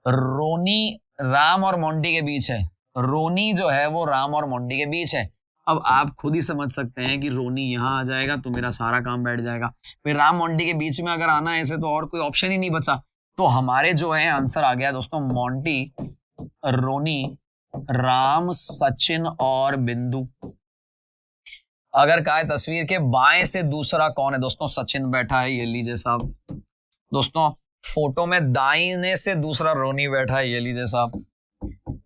रोनी राम और मोंटी के बीच है, रोनी जो है वो राम और मोंटी के बीच है। अब आप खुद ही समझ सकते हैं कि रोनी यहां आ जाएगा तो मेरा सारा काम बैठ जाएगा। फिर राम मोंटी के बीच में अगर आना है ऐसे तो और कोई ऑप्शन ही नहीं बचा। तो हमारे जो है आंसर आ गया दोस्तों मोंटी, रोनी, राम, सचिन और बिंदु। अगर कहा है तस्वीर के बाएं से दूसरा कौन है दोस्तों? सचिन बैठा है, ये लीजिए साहब। दोस्तों फोटो में दाईने से दूसरा रोनी बैठा है, ये लीजिए साहब।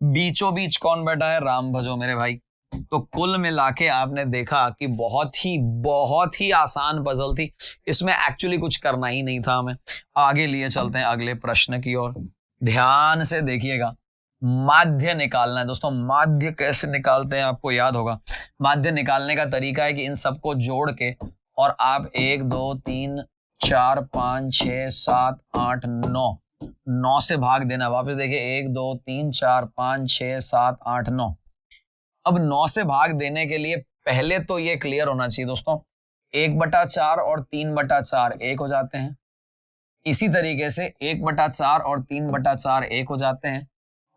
बीचों बीच कौन बैठा है? राम भजो मेरे भाई। तो कुल मिला के आपने देखा कि बहुत ही आसान पजल थी, इसमें एक्चुअली कुछ करना ही नहीं था हमें। आगे लिए चलते हैं अगले प्रश्न की ओर। ध्यान से देखिएगा, माध्य निकालना है दोस्तों। माध्य कैसे निकालते हैं आपको याद होगा। माध्य निकालने का तरीका है कि इन सबको जोड़ के और आप 1 2 3 4 5 6 7 8 9 से भाग देना। वापस देखिए, 1 2 3 4 5 6 7 8 9। अब 9 से भाग देने के लिए पहले तो ये क्लियर होना चाहिए दोस्तों, 1/4 और 3/4 एक हो जाते हैं। इसी तरीके से 1/4 और 3/4 एक हो जाते हैं,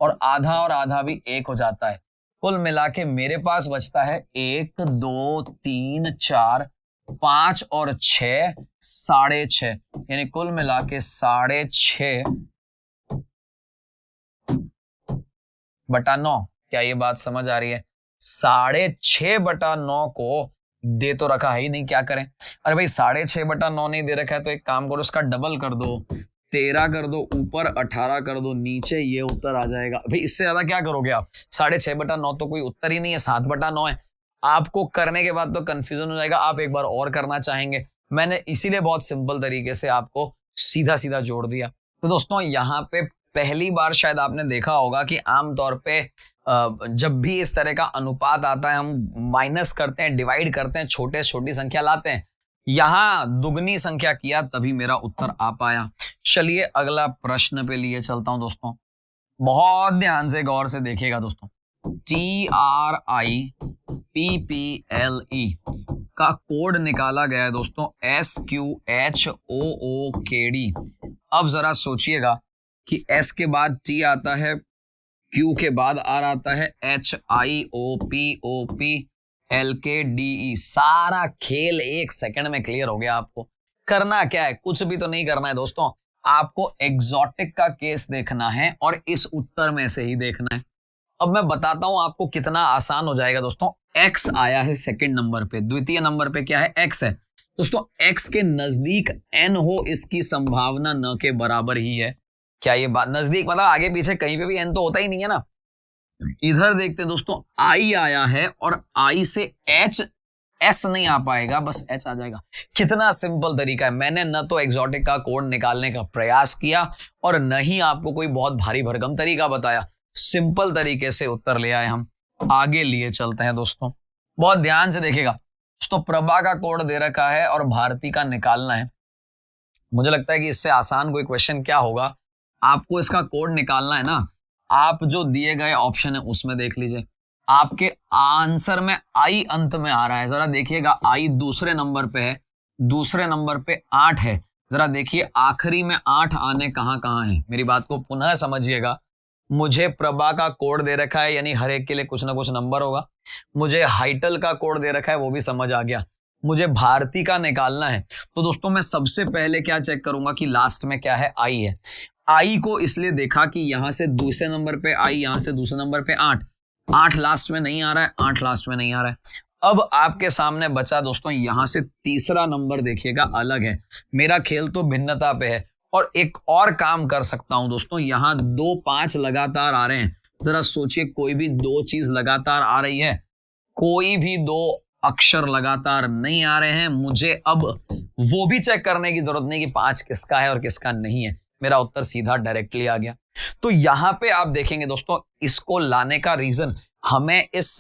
और आधा भी एक हो जाता है। कुल मिला के मेरे पास बचता है 1 2 3 4 5 और 6 6.5, यानी कुल मिला के 6.5/9। क्या ये बात समझ आ रही है? 6.5/9 को दे तो रखा है ही नहीं, क्या करें? अरे भाई 6.5/9 नहीं दे रखा है तो एक काम करो, इसका डबल कर दो, 13 कर दो, ऊपर 18 कर दो, नीचे ये उत्तर आ जाएगा। भाई इससे ज्यादा क्या करोगे आप? 6.5/9 तो कोई उत्तर ही नहीं है, 7/9 है। आपको करने के बाद तो कंफ्यूजन हो जाएगा, आप एक बार और करना चाहेंगे। मैंने इसीलिए बहुत सिंपल तरीके से आपको सीधा सीधा जोड़ दिया। तो दोस्तों यहाँ पे पहली बार शायद आपने देखा होगा कि आमतौर पे जब भी इस तरह का अनुपात आता है, हम माइनस करते हैं, डिवाइड करते हैं, छोटे छोटी संख्या लाते हैं। यहां दुगनी संख्या किया तभी मेरा उत्तर आ पाया। चलिए अगला प्रश्न पे लिए चलता हूं दोस्तों, बहुत ध्यान से गौर से देखिएगा दोस्तों। TRIPPLE का कोड निकाला गया है दोस्तों SQHOOKD। अब जरा सोचिएगा कि S के बाद T आता है, Q के बाद R आता है, HIOPOPLKDE। सारा खेल 1 सेकंड में क्लियर हो गया। आपको करना क्या है? कुछ भी तो नहीं करना है दोस्तों, आपको एग्जॉटिक का केस देखना है और इस उत्तर में से ही देखना है। अब मैं बताता हूं आपको कितना आसान हो जाएगा दोस्तों। X आया है सेकंड नंबर पे, द्वितीय नंबर पे क्या है? X है दोस्तों। X के नजदीक N हो, इसकी संभावना न के बराबर ही है। क्या ये बात? नजदीक मतलब आगे पीछे कहीं पे भी N तो होता ही नहीं है ना। इधर देखते दोस्तों, I आया है और I से S नहीं आ पाएगा, बस H आ जाएगा। कितना सिंपल तरीका है। मैंने न तो एग्जॉटिक का कोड निकालने का प्रयास किया और न ही आपको कोई बहुत भारी भरकम तरीका बताया, सिंपल तरीके से उत्तर ले आए हम। आगे लिए चलते हैं दोस्तों, बहुत ध्यान से देखिएगा दोस्तों। प्रभा का कोड दे रखा है और भारती का निकालना है। मुझे लगता है कि इससे आसान कोई क्वेश्चन क्या होगा। आपको इसका कोड निकालना है ना, आप जो दिए गए ऑप्शन है उसमें देख लीजिए। आपके आंसर में आई अंत में आ रहा है, जरा देखिएगा। आई दूसरे नंबर पे है, दूसरे नंबर पे 8 है। जरा देखिए आखिरी में 8 आने कहां कहां है। मेरी बात को पुनः समझिएगा। मुझे प्रभा का कोड दे रखा है, यानी हर एक के लिए कुछ ना कुछ नंबर होगा। मुझे हाइटल का कोड दे रखा है, वो भी समझ आ गया। मुझे भारती का निकालना है, तो दोस्तों मैं सबसे पहले क्या चेक करूंगा कि लास्ट में क्या है? आई है। आई को इसलिए देखा कि यहां से दूसरे नंबर पे आई, यहां से दूसरे नंबर पे 8, 8 लास्ट में नहीं आ रहा है, 8 लास्ट में नहीं आ रहा है। अब आपके सामने बचा दोस्तों यहां से तीसरा नंबर, देखिएगा अलग है। मेरा खेल तो भिन्नता पे है। और एक और काम कर सकता हूं दोस्तों, यहां 2 5 लगातार आ रहे हैं। जरा सोचिए, कोई भी 2 चीज लगातार आ रही है, कोई भी 2 अक्षर लगातार नहीं आ रहे हैं। मुझे अब वो भी चेक करने की जरूरत नहीं कि 5 किसका है और किसका नहीं है। मेरा उत्तर सीधा डायरेक्टली आ गया। तो यहां पे आप देखेंगे दोस्तों, इसको लाने का रीजन, हमें इस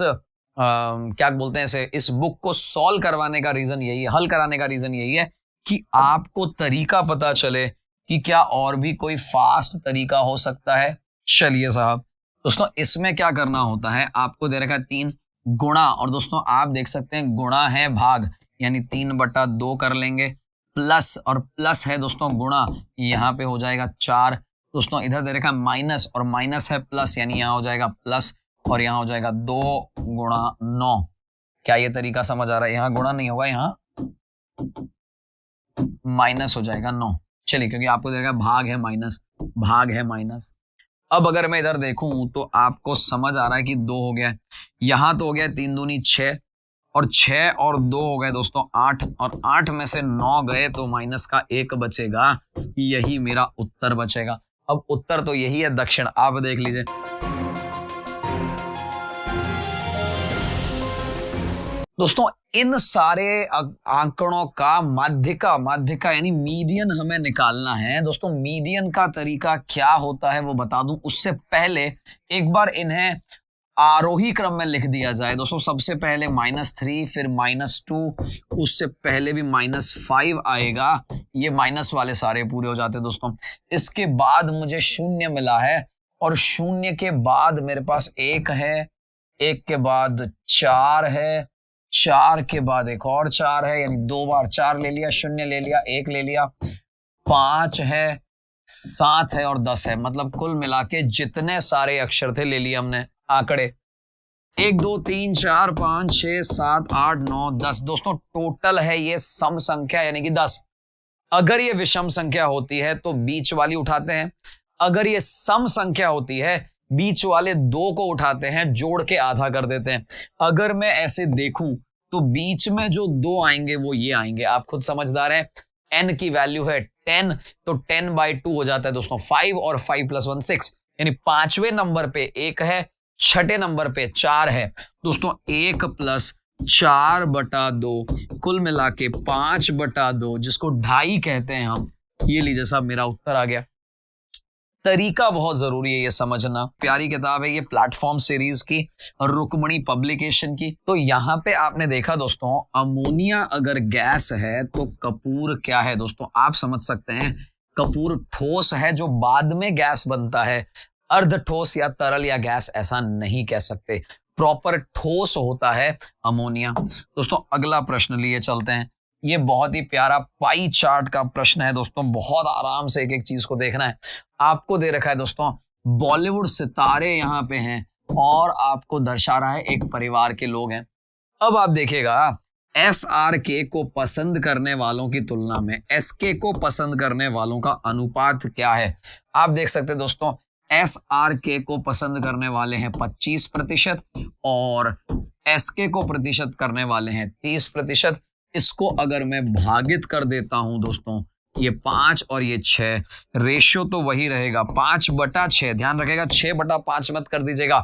क्या बोलते हैं इसे, इस बुक को सॉल्व करवाने का रीजन यही है, हल कराने का रीजन यही है कि आपको तरीका पता चले कि क्या और भी कोई फास्ट तरीका हो सकता है। चलिए साहब दोस्तों, इसमें क्या करना होता है, आपको दे रखा है 3 गुणा, और दोस्तों आप देख सकते हैं गुणा है भाग, यानी 3/2 कर लेंगे, प्लस, और प्लस है दोस्तों गुणा, यहाँ पे हो जाएगा 4। दोस्तों इधर दे रखा है माइनस, और माइनस है प्लस, यानी यहाँ हो जाएगा प्लस, और यहाँ हो जाएगा 2 × 9। क्या ये तरीका समझ आ रहा है? यहाँ गुणा नहीं होगा, यहाँ माइनस हो जाएगा 9। चलिए, क्योंकि आपको देखा भाग है माइनस, भाग है माइनस। अब अगर मैं इधर देखूं तो आपको समझ आ रहा है कि 2 हो गया, यहां तो हो गया 3 दूनी 6, और 6 और 2 हो गए दोस्तों 8, और 8 में से 9 गए तो माइनस का 1 बचेगा। यही मेरा उत्तर बचेगा। अब उत्तर तो यही है, दक्षिण। आप देख लीजिए दोस्तों, इन सारे आंकड़ों का माध्यिका यानी मीडियन हमें निकालना है। दोस्तों मीडियन का तरीका क्या होता है वो बता दूं, उससे पहले एक बार इन्हें आरोही क्रम में लिख दिया जाए। दोस्तों सबसे पहले -3, फिर -2, उससे पहले भी -5 आएगा। ये माइनस वाले सारे पूरे हो जाते दोस्तों। इसके बाद मुझे 0 मिला है, और 0 के बाद मेरे पास 1 है, 1 के बाद 4 है, 4 के बाद एक और 4 है, यानी 2 बार 4 ले लिया, 0 ले लिया, 1 ले लिया, 5 है, 7 है और 10 है। मतलब कुल मिला के जितने सारे अक्षर थे ले लिए हमने आंकड़े। 1 2 3 4 5 6 7 8 9 10 दोस्तों टोटल है ये सम संख्या यानी कि 10। अगर ये विषम संख्या होती है तो बीच वाली उठाते हैं, अगर ये सम संख्या होती है बीच वाले 2 को उठाते हैं, जोड़ के आधा कर देते हैं। अगर मैं ऐसे देखूं तो बीच में जो 2 आएंगे वो ये आएंगे, आप खुद समझदार हैं। n की वैल्यू है 10 तो 10/2 हो जाता है दोस्तों 5 और 5 + 1 6, यानी 5वें नंबर पे 1 है, 6ठे नंबर पे 4 है दोस्तों। 1 + 4/2 कुल मिला के 5/2 जिसको 2.5 कहते हैं हम। ये लीजिए साहब मेरा उत्तर आ गया। तरीका बहुत जरूरी है ये समझना। प्यारी किताब है ये प्लेटफॉर्म सीरीज की, रुक्मणी पब्लिकेशन की। तो यहाँ पे आपने देखा दोस्तों अमोनिया अगर गैस है तो कपूर क्या है दोस्तों, आप समझ सकते हैं कपूर ठोस है जो बाद में गैस बनता है। अर्ध ठोस या तरल या गैस ऐसा नहीं कह सकते, प्रॉपर ठोस होता है अमोनिया। दोस्तों अगला प्रश्न लिए चलते हैं। ये बहुत ही प्यारा पाई चार्ट का प्रश्न है दोस्तों, बहुत आराम से एक एक चीज को देखना है। आपको दे रखा है दोस्तों बॉलीवुड सितारे यहाँ पे हैं और आपको दर्शा रहा है एक परिवार के लोग हैं। अब आप देखिएगा SRK को पसंद करने वालों की तुलना में SK को पसंद करने वालों का अनुपात क्या है। आप देख सकते हैं दोस्तों SRK को पसंद करने वाले हैं 25% और SK को प्रतिशत करने वाले हैं 30%। इसको अगर मैं भागित कर देता हूं दोस्तों, ये 5 और ये 6, रेशियो तो वही रहेगा 5/6। ध्यान रखेगा 6/5 मत कर दीजिएगा,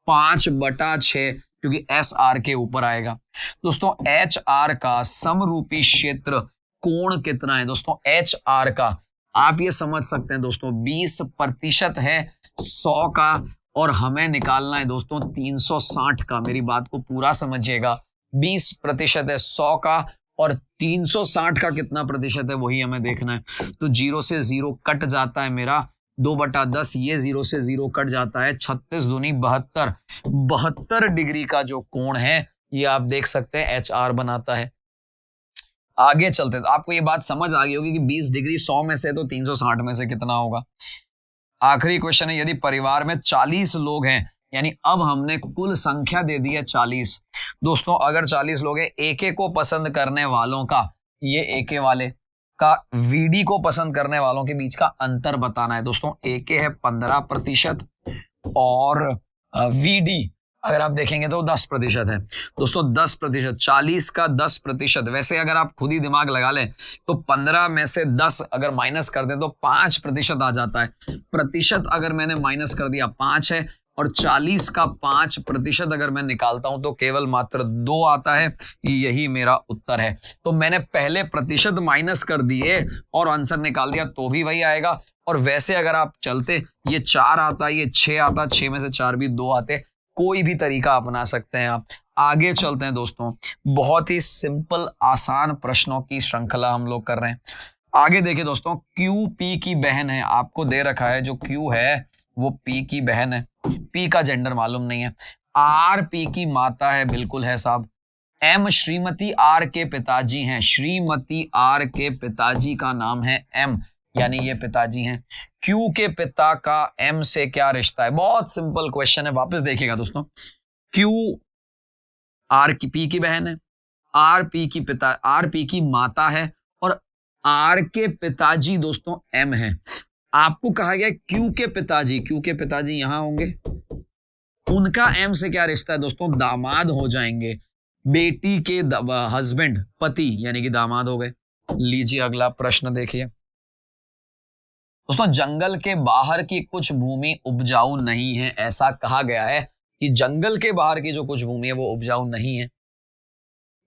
5/6 क्योंकि SR के ऊपर आएगा। दोस्तों HR का समरूपी क्षेत्र कोण कितना है दोस्तों। HR का आप ये समझ सकते हैं दोस्तों 20% है 100 का, और हमें निकालना है दोस्तों 360 का। मेरी बात को पूरा समझिएगा, 20% है 100 का और 360 का कितना प्रतिशत है वही हमें देखना है। तो 0 से 0 कट जाता है मेरा 2/10, ये 0 से 0 कट जाता है 36 दूनी 72। 72 डिग्री का जो कोण है ये आप देख सकते हैं HR बनाता है। आगे चलते हैं तो आपको ये बात समझ आ गई होगी कि 20 डिग्री 100 में से तो 360 में से कितना होगा। आखिरी क्वेश्चन है, यदि परिवार में 40 लोग हैं, यानी अब हमने कुल संख्या दे दी है 40। दोस्तों अगर 40 लोग हैं, AK को पसंद करने वालों का, ये AK वाले का VD को पसंद करने वालों के बीच का अंतर बताना है दोस्तों। AK है 15% और VD अगर आप देखेंगे तो 10% है दोस्तों। 10%, 40 का 10%। वैसे अगर आप खुद ही दिमाग लगा लें तो 15 में से 10 अगर माइनस कर दें तो 5% आ जाता है। प्रतिशत अगर मैंने माइनस कर दिया 5 है, और 40 का 5% अगर मैं निकालता हूं तो केवल मात्र 2 आता है। यही मेरा उत्तर है। तो मैंने पहले प्रतिशत माइनस कर दिए और आंसर निकाल दिया तो भी वही आएगा। और वैसे अगर आप चलते ये 4 आता, ये 6 आता, 6 में से 4 भी 2 आते, कोई भी तरीका अपना सकते हैं आप। आगे चलते हैं दोस्तों, बहुत ही सिंपल आसान प्रश्नों की श्रृंखला हम लोग कर रहे हैं। आगे देखिए दोस्तों, Q P की बहन है, आपको दे रखा है जो Q है वो P की बहन है। P का जेंडर मालूम नहीं है। R P की माता है, बिल्कुल है साहब। M श्रीमती R के पिताजी हैं, श्रीमती R के पिताजी का नाम है M, यानी ये पिताजी हैं। Q के पिता का M से क्या रिश्ता है, बहुत सिंपल क्वेश्चन है, वापस देखिएगा दोस्तों। Q R की P की बहन है, R P की माता है और R के पिताजी दोस्तों M है। आपको कहा गया Q के पिताजी यहां होंगे, उनका M से क्या रिश्ता है दोस्तों, दामाद हो जाएंगे। बेटी के हस्बैंड, पति यानी कि दामाद हो गए। लीजिए अगला प्रश्न देखिए दोस्तों, जंगल के बाहर की कुछ भूमि उपजाऊ नहीं है। ऐसा कहा गया है कि जंगल के बाहर की जो कुछ भूमि है वो उपजाऊ नहीं है।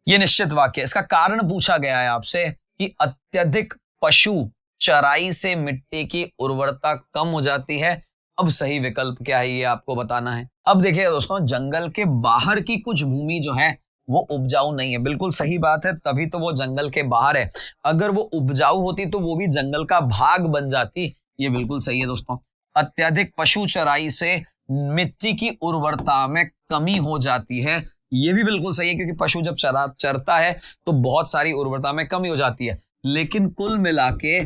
यह निश्चित वाक्य। इसका कारण पूछा गया है आपसे कि अत्यधिक पशु चराई से मिट्टी की उर्वरता कम हो जाती है। अब सही विकल्प क्या है ये आपको बताना है। अब देखिए दोस्तों, जंगल के बाहर की कुछ भूमि जो है वो उपजाऊ नहीं है, बिल्कुल सही बात है, तभी तो वो जंगल के बाहर है। अगर वो उपजाऊ होती तो वो भी जंगल का भाग बन जाती। ये बिल्कुल सही है दोस्तों। अत्यधिक पशु चराई से मिट्टी की उर्वरता में कमी हो जाती है, ये भी बिल्कुल सही है, क्योंकि पशु जब चरता है तो बहुत सारी उर्वरता में कमी हो जाती है। लेकिन कुल मिला के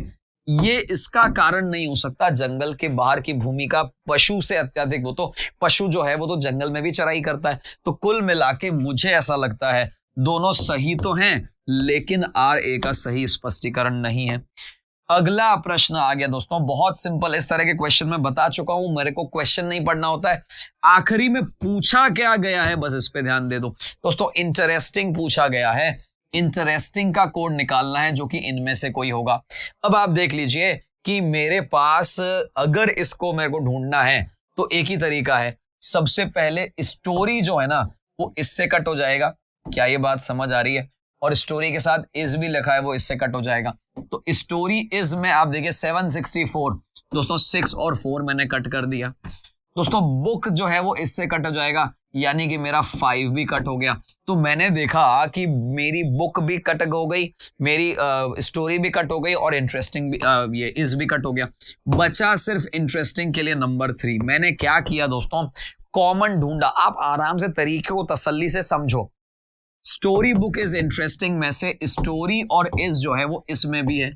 ये इसका कारण नहीं हो सकता। जंगल के बाहर की भूमिका पशु से अत्यधिक, वो तो पशु जो है वो तो जंगल में भी चराई करता है। तो कुल मिला के मुझे ऐसा लगता है दोनों सही तो हैं, लेकिन RA का सही स्पष्टीकरण नहीं है। अगला प्रश्न आ गया दोस्तों, बहुत सिंपल। इस तरह के क्वेश्चन मैं बता चुका हूं, मेरे को क्वेश्चन नहीं पढ़ना होता है, आखिरी में पूछा क्या गया है बस इस पे ध्यान दे दो दोस्तों। इंटरेस्टिंग पूछा गया है, इंटरेस्टिंग का कोड निकालना है जो कि इनमें से कोई होगा। अब आप देख लीजिए कि मेरे पास अगर इसको मेरे को ढूंढना है तो एक ही तरीका है। सबसे पहले स्टोरी जो है ना वो इससे कट हो जाएगा, क्या ये बात समझ आ रही है? और स्टोरी के साथ इज भी लिखा है वो इससे कट हो जाएगा। तो स्टोरी इज में आप देखिए 764 दोस्तों, 6 और 4 मैंने कट कर दिया दोस्तों। बुक जो है वो इससे कट हो जाएगा, यानी कि मेरा 5 भी कट हो गया। तो मैंने देखा कि मेरी बुक भी कट हो गई, मेरी स्टोरी भी कट हो गई और इंटरेस्टिंग भी ये इज भी कट हो गया। बचा सिर्फ इंटरेस्टिंग के लिए नंबर 3। मैंने क्या किया दोस्तों, कॉमन ढूंढा। आप आराम से तरीके को तसल्ली से समझो। स्टोरी बुक इज इंटरेस्टिंग में से स्टोरी और इज जो है वो इसमें भी है,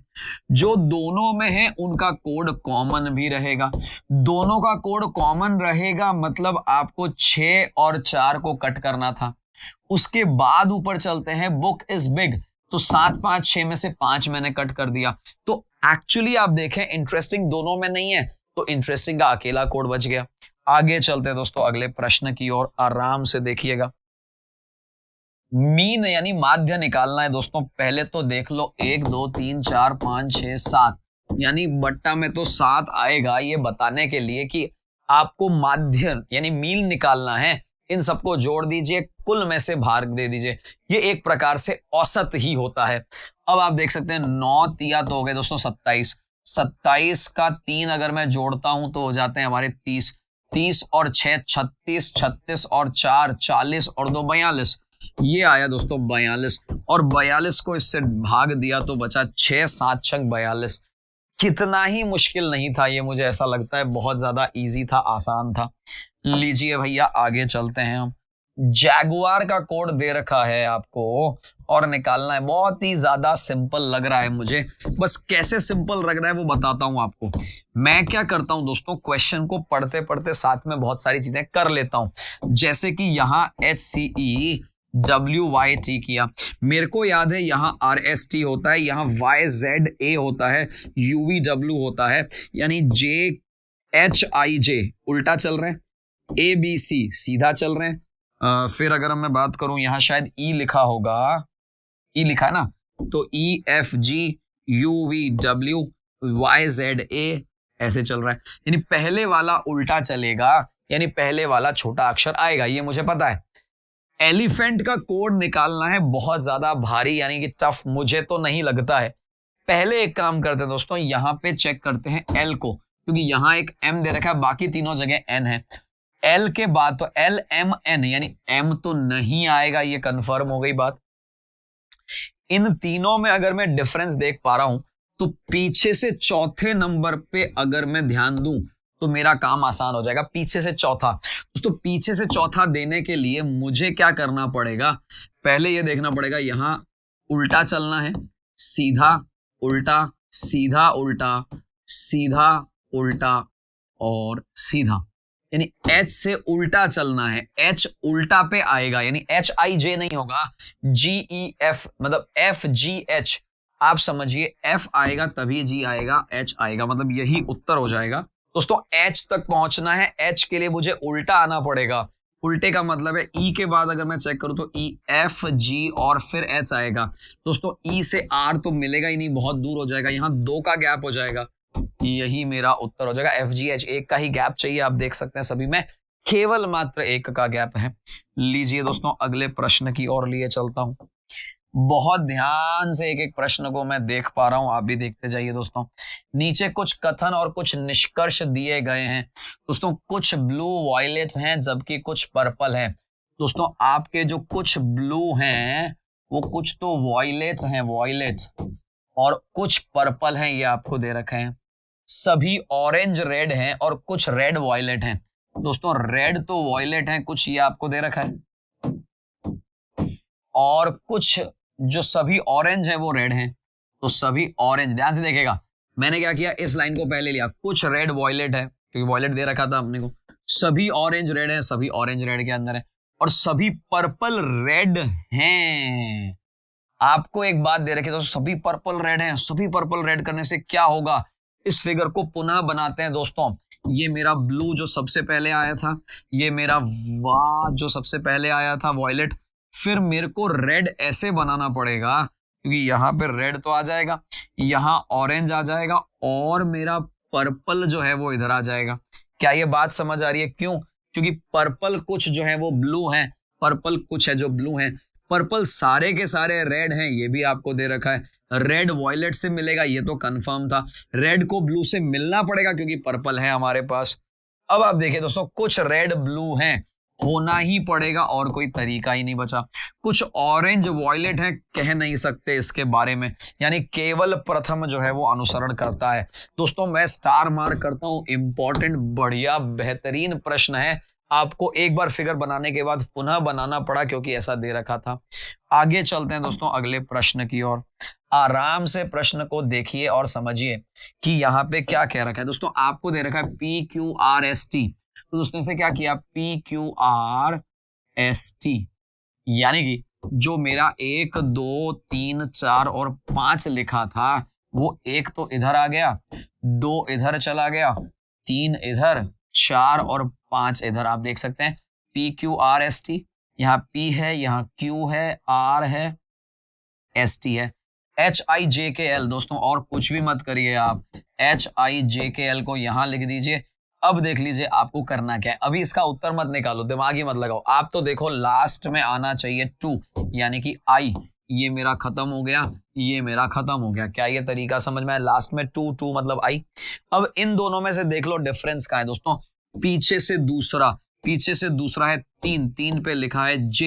जो दोनों में है उनका कोड कॉमन भी रहेगा। दोनों का कोड कॉमन रहेगा मतलब आपको 6 और 4 को कट करना था। उसके बाद ऊपर चलते हैं, बुक इज बिग, तो 7 5 6 में से 5 मैंने कट कर दिया। तो एक्चुअली आप देखें इंटरेस्टिंग दोनों में नहीं है, तो इंटरेस्टिंग का अकेला कोड बच गया। आगे चलते हैं दोस्तों अगले प्रश्न की ओर, आराम से देखिएगा। मीन यानी माध्य निकालना है दोस्तों। पहले तो देख लो 1 2 3 4 5 6 7, यानी बट्टा में तो 7 आएगा, ये बताने के लिए कि आपको माध्य यानी मीन निकालना है। इन सबको जोड़ दीजिए, कुल में से भाग दे दीजिए, ये एक प्रकार से औसत ही होता है। अब आप देख सकते हैं 9 तिया तो हो गए दोस्तों 27, 27 का 3 अगर मैं जोड़ता हूं तो हो जाते हैं हमारे 30, 30 और 6 36, 36 और 4 40 और 2 42, ये आया दोस्तों 42। और 42 को इससे भाग दिया तो बचा 6 7 छंग 42। कितना ही मुश्किल नहीं था ये, मुझे ऐसा लगता है बहुत ज्यादा इजी था, आसान था। लीजिए भैया आगे चलते हैं हम। जैगुआर का कोड दे रखा है आपको और निकालना है। बहुत ही ज्यादा सिंपल लग रहा है मुझे, बस कैसे सिंपल लग रहा है वो बताता हूं आपको। मैं क्या करता हूं दोस्तों, क्वेश्चन को पढ़ते पढ़ते साथ में बहुत सारी चीजें कर लेता हूं। जैसे कि यहां HCE WYT किया, मेरे को याद है यहाँ RST होता है, यहाँ YZA होता है, UVW होता है, यानी JHIJ उल्टा चल रहे हैं, ABC सीधा चल रहे हैं। फिर अगर मैं बात करूं यहाँ शायद E लिखा होगा, E लिखा है ना, तो EFG UVW YZA ऐसे चल रहा है, यानी पहले वाला उल्टा चलेगा, यानी पहले वाला छोटा अक्षर आएगा, ये मुझे पता है। एलिफेंट का कोड निकालना है बहुत ज्यादा भारी, यानी कि टफ मुझे तो नहीं लगता है। पहले एक काम करते हैं दोस्तों, यहां पे चेक करते हैं L को, क्योंकि यहां एक M दे रखा है, बाकी तीनों जगह N है। L के बाद तो LMN, यानी M तो नहीं आएगा, ये कंफर्म हो गई बात। इन तीनों में अगर मैं डिफरेंस देख पा रहा हूं तो पीछे से चौथे नंबर पे अगर मैं ध्यान दूं तो मेरा काम आसान हो जाएगा। पीछे से चौथा दोस्तों, पीछे से चौथा देने के लिए मुझे क्या करना पड़ेगा, पहले ये देखना पड़ेगा यहां उल्टा चलना है, सीधा उल्टा सीधा उल्टा सीधा उल्टा और सीधा, यानी H से उल्टा चलना है। H उल्टा पे आएगा, यानी HIJ नहीं होगा, GEF मतलब FGH। आप समझिए F आएगा तभी G आएगा, H आएगा, मतलब यही उत्तर हो जाएगा दोस्तों। H तक पहुंचना है, H के लिए मुझे उल्टा आना पड़ेगा। उल्टे का मतलब है E के बाद अगर मैं चेक करूं तो E F G और फिर H आएगा दोस्तों। E से R तो मिलेगा ही नहीं, बहुत दूर हो जाएगा, यहाँ 2 का गैप हो जाएगा, यही मेरा उत्तर हो जाएगा। FGH 1 का ही गैप चाहिए, आप देख सकते हैं सभी में केवल मात्र 1 का गैप है। लीजिए दोस्तों अगले प्रश्न की ओर लिए चलता हूं। बहुत ध्यान से एक एक प्रश्न को मैं देख पा रहा हूं, आप भी देखते जाइए दोस्तों। नीचे कुछ कथन और कुछ निष्कर्ष दिए गए हैं दोस्तों। कुछ ब्लू वॉयलेट्स हैं जबकि कुछ पर्पल हैं दोस्तों। आपके जो कुछ ब्लू हैं वो कुछ तो वॉयलेट्स हैं, वॉयलेट्स, और कुछ पर्पल हैं, ये आपको दे रखे हैं। सभी ऑरेंज रेड हैं और कुछ रेड वॉयलेट हैं दोस्तों। रेड तो वॉयलेट हैं कुछ, ये आपको दे रखा है, और कुछ जो सभी ऑरेंज है वो रेड हैं। तो सभी ऑरेंज, ध्यान से देखेगा, मैंने क्या किया, इस लाइन को पहले लिया, कुछ रेड वॉयलेट है क्योंकि वॉयलेट दे रखा था अपने को, सभी ऑरेंज रेड है, सभी ऑरेंज रेड के अंदर है, और सभी पर्पल रेड हैं। आपको एक बात दे रखी है दोस्तों, सभी पर्पल रेड हैं, सभी पर्पल रेड करने से क्या होगा, इस फिगर को पुनः बनाते हैं दोस्तों। ये मेरा ब्लू जो सबसे पहले आया था, ये मेरा वाह जो सबसे पहले आया था वॉयलेट, फिर मेरे को रेड ऐसे बनाना पड़ेगा क्योंकि यहाँ पे रेड तो आ जाएगा, यहाँ ऑरेंज आ जाएगा, और मेरा पर्पल जो है वो इधर आ जाएगा। क्या ये बात समझ आ रही है? क्यों? क्योंकि पर्पल कुछ जो है वो ब्लू है, पर्पल कुछ है जो ब्लू है, पर्पल सारे के सारे रेड हैं, ये भी आपको दे रखा है। रेड वॉयलेट से मिलेगा ये तो कंफर्म था, रेड को ब्लू से मिलना पड़ेगा क्योंकि पर्पल है हमारे पास। अब आप देखिए दोस्तों, कुछ रेड ब्लू हैं, होना ही पड़ेगा, और कोई तरीका ही नहीं बचा। कुछ ऑरेंज वॉयलेट है, कह नहीं सकते इसके बारे में, यानी केवल प्रथम जो है वो अनुसरण करता है। दोस्तों मैं स्टार मार्क करता हूं, इंपॉर्टेंट, बढ़िया, बेहतरीन प्रश्न है। आपको एक बार फिगर बनाने के बाद पुनः बनाना पड़ा क्योंकि ऐसा दे रखा था। आगे चलते हैं दोस्तों अगले प्रश्न की ओर। आराम से प्रश्न को देखिए और समझिए कि यहाँ पे क्या कह रखा है। दोस्तों आपको दे रखा है PQRST, तो दोस्तों से क्या किया, PQRST, यानी कि जो मेरा 1 2 3 4 और 5 लिखा था वो एक तो इधर आ गया, 2 इधर चला गया, 3 इधर, 4 और 5 इधर। आप देख सकते हैं PQRST, यहाँ P है, यहाँ Q है, R है, ST है, HIJKL। दोस्तों और कुछ भी मत करिए आप, HIJKL को यहां लिख दीजिए। अब देख लीजिए आपको करना क्या है, अभी इसका उत्तर मत निकालो, दिमाग ही मत लगाओ, आप तो देखो लास्ट में आना चाहिए 2, यानी कि I। ये मेरा खत्म हो गया, ये मेरा खत्म हो गया। क्या ये तरीका समझ में आया? लास्ट में 2 2 मतलब I। अब इन दोनों में से देख लो डिफरेंस क्या है दोस्तों। पीछे से दूसरा है 3, 3 पे लिखा है J,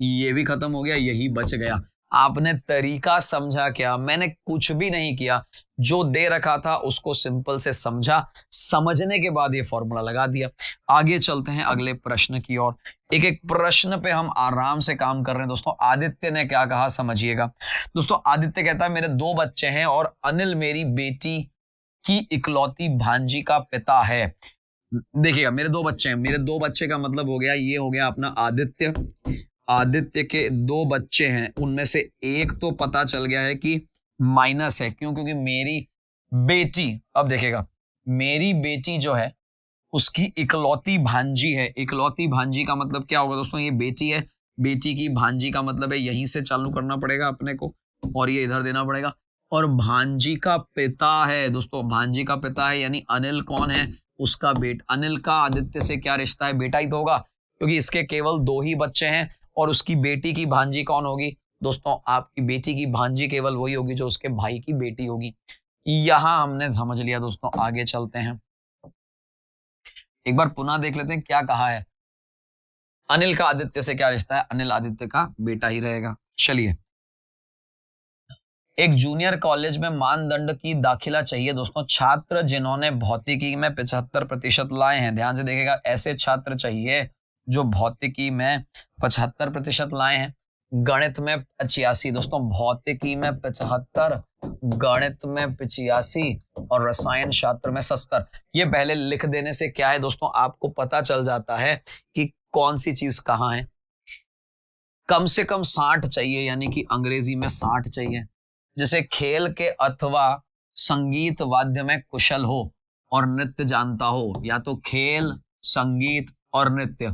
ये भी खत्म हो गया, यही बच गया। आपने तरीका समझा क्या? मैंने कुछ भी नहीं किया, जो दे रखा था उसको सिंपल से समझा, समझने के बाद ये फॉर्मूला लगा दिया। आगे चलते हैं अगले प्रश्न की ओर। एक एक प्रश्न पे हम आराम से काम कर रहे हैं दोस्तों। आदित्य ने क्या कहा समझिएगा दोस्तों। आदित्य कहता है मेरे 2 बच्चे हैं और अनिल मेरी बेटी की इकलौती भांजी का पिता है। देखिएगा मेरे 2 बच्चे हैं, मेरे 2 बच्चे का मतलब हो गया, ये हो गया अपना आदित्य। आदित्य के 2 बच्चे हैं, उनमें से एक तो पता चल गया है कि माइनस है। क्यों? क्योंकि मेरी बेटी, अब देखिएगा मेरी बेटी जो है उसकी इकलौती भांजी है। इकलौती भांजी का मतलब क्या होगा दोस्तों? ये बेटी है, बेटी की भांजी का मतलब है यहीं से चालू करना पड़ेगा अपने को, और ये इधर देना पड़ेगा। और भांजी का पिता है दोस्तों, भांजी का पिता है यानी अनिल कौन है? उसका बेटा। अनिल का आदित्य से क्या रिश्ता है? बेटा ही तो होगा, क्योंकि इसके केवल 2 ही बच्चे हैं। और उसकी बेटी की भांजी कौन होगी दोस्तों? आपकी बेटी की भांजी केवल वही होगी जो उसके भाई की बेटी होगी। यहां हमने समझ लिया दोस्तों। आगे चलते हैं, एक बार पुनः देख लेते हैं क्या कहा है। अनिल का आदित्य से क्या रिश्ता है? अनिल आदित्य का बेटा ही रहेगा। चलिए, एक जूनियर कॉलेज में मानदंड की दाखिला चाहिए दोस्तों। छात्र जिन्होंने भौतिकी में 75% लाए हैं, ध्यान से देखेगा, ऐसे छात्र चाहिए जो भौतिकी में 75% लाए हैं। गणित में 85 दोस्तों, भौतिकी में 75, गणित में 85 और रसायन शास्त्र में 70। ये पहले लिख देने से क्या है दोस्तों, आपको पता चल जाता है कि कौन सी चीज कहाँ है। कम से कम 60 चाहिए, यानी कि अंग्रेजी में 60 चाहिए। जैसे खेल के अथवा संगीत वाद्य में कुशल हो और नृत्य जानता हो, या तो खेल, संगीत और नृत्य।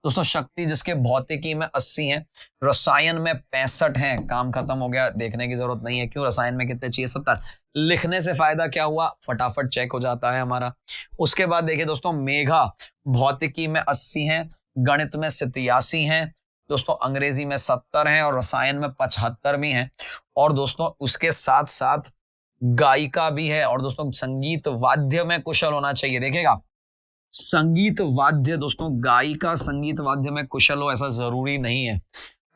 दोस्तों शक्ति जिसके भौतिकी में 80 है, रसायन में 65 है, काम खत्म हो गया, देखने की जरूरत नहीं है। क्यों? रसायन में कितने चाहिए? 70। लिखने से फायदा क्या हुआ? फटाफट चेक हो जाता है हमारा। उसके बाद देखिए दोस्तों, मेघा भौतिकी में 80 है, गणित में 87 है दोस्तों, अंग्रेजी में 70 है और रसायन में 75 भी है। और दोस्तों उसके साथ साथ गायिका भी है। और दोस्तों संगीत वाद्य में कुशल होना चाहिए। देखिएगा संगीत वाद्य दोस्तों, गायिका संगीत वाद्य में कुशल हो ऐसा जरूरी नहीं है।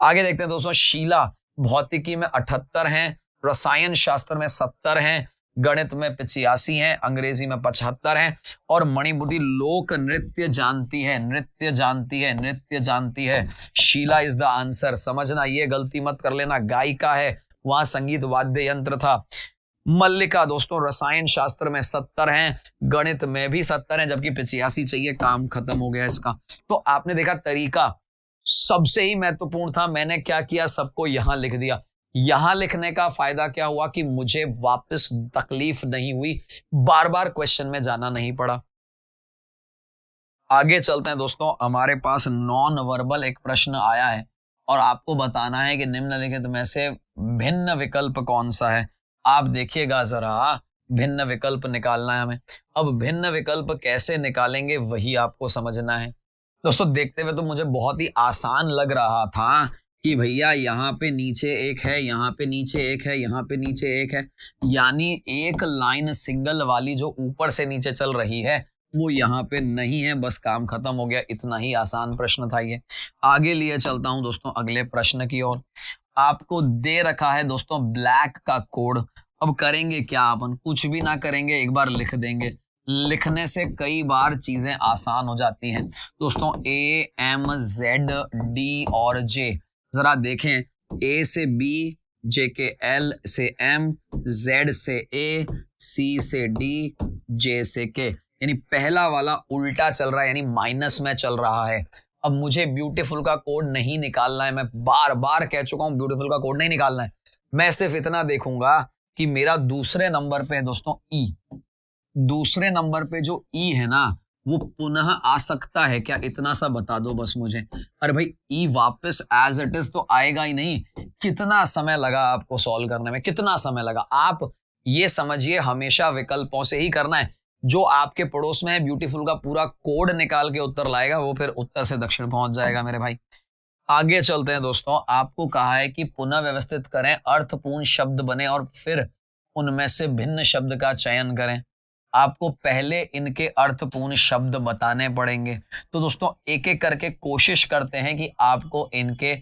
आगे देखते हैं दोस्तों, शीला भौतिकी में 78 है, रसायन शास्त्र में 70 है, गणित में 85 है, अंग्रेजी में 75 है। और मणिबुद्धि लोक नृत्य जानती है, नृत्य जानती है, नृत्य जानती है। Sheela is the answer. समझना, ये गलती मत कर लेना, गायिका है, वहां संगीत वाद्य यंत्र था। मल्लिका दोस्तों रसायन शास्त्र में 70 हैं, गणित में भी 70 हैं, जबकि 85 चाहिए। काम खत्म हो गया इसका। तो आपने देखा तरीका सबसे ही महत्वपूर्ण था। मैंने क्या किया, सबको यहां लिख दिया। यहां लिखने का फायदा क्या हुआ कि मुझे वापस तकलीफ नहीं हुई, बार बार क्वेश्चन में जाना नहीं पड़ा। आगे चलते हैं दोस्तों, हमारे पास नॉन वर्बल एक प्रश्न आया है और आपको बताना है कि निम्नलिखित में से भिन्न विकल्प कौन सा है। आप देखिएगा जरा, भिन्न विकल्प निकालना है हमें। अब भिन्न विकल्प कैसे निकालेंगे वही आपको समझना है। दोस्तों देखते हुए तो मुझे बहुत ही आसान लग रहा था कि भैया यहाँ पे नीचे एक है, यहाँ पे नीचे एक है, यहाँ पे नीचे एक है, यानी एक लाइन सिंगल वाली जो ऊपर से नीचे चल रही है वो यहाँ पे नहीं है। बस काम खत्म हो गया। इतना ही आसान प्रश्न था ये। आगे लिए चलता हूं दोस्तों अगले प्रश्न की ओर। आपको दे रखा है दोस्तों ब्लैक का कोड। अब करेंगे क्या, अपन कुछ भी ना करेंगे, एक बार लिख देंगे। लिखने से कई बार चीजें आसान हो जाती हैं दोस्तों। ए एम जेड डी और जे, जरा देखें, ए से बी, जे के एल से एम, जेड से ए, सी से डी, जे से के, यानी पहला वाला उल्टा चल रहा है, यानी माइनस में चल रहा है। अब मुझे ब्यूटीफुल का कोड नहीं निकालना है। मैं बार बार कह चुका हूं ब्यूटीफुल का कोड नहीं निकालना है। मैं सिर्फ इतना देखूंगा कि मेरा दूसरे नंबर पे है दोस्तों ई। दूसरे नंबर पे जो ई है ना वो पुनः आ सकता है क्या, इतना सा बता दो बस मुझे। अरे भाई ई वापस एज इट इज तो आएगा ही नहीं। कितना समय लगा आपको सॉल्व करने में, कितना समय लगा। आप ये समझिए हमेशा विकल्पों से ही करना है। जो आपके पड़ोस में है ब्यूटीफुल का पूरा कोड निकाल के उत्तर लाएगा, वो फिर उत्तर से दक्षिण पहुंच जाएगा मेरे भाई। आगे चलते हैं दोस्तों। आपको कहा है कि पुनः व्यवस्थित करें, अर्थपूर्ण शब्द बने और फिर उनमें से भिन्न शब्द का चयन करें। आपको पहले इनके अर्थपूर्ण शब्द बताने पड़ेंगे। तो दोस्तों एक एक करके कोशिश करते हैं कि आपको इनके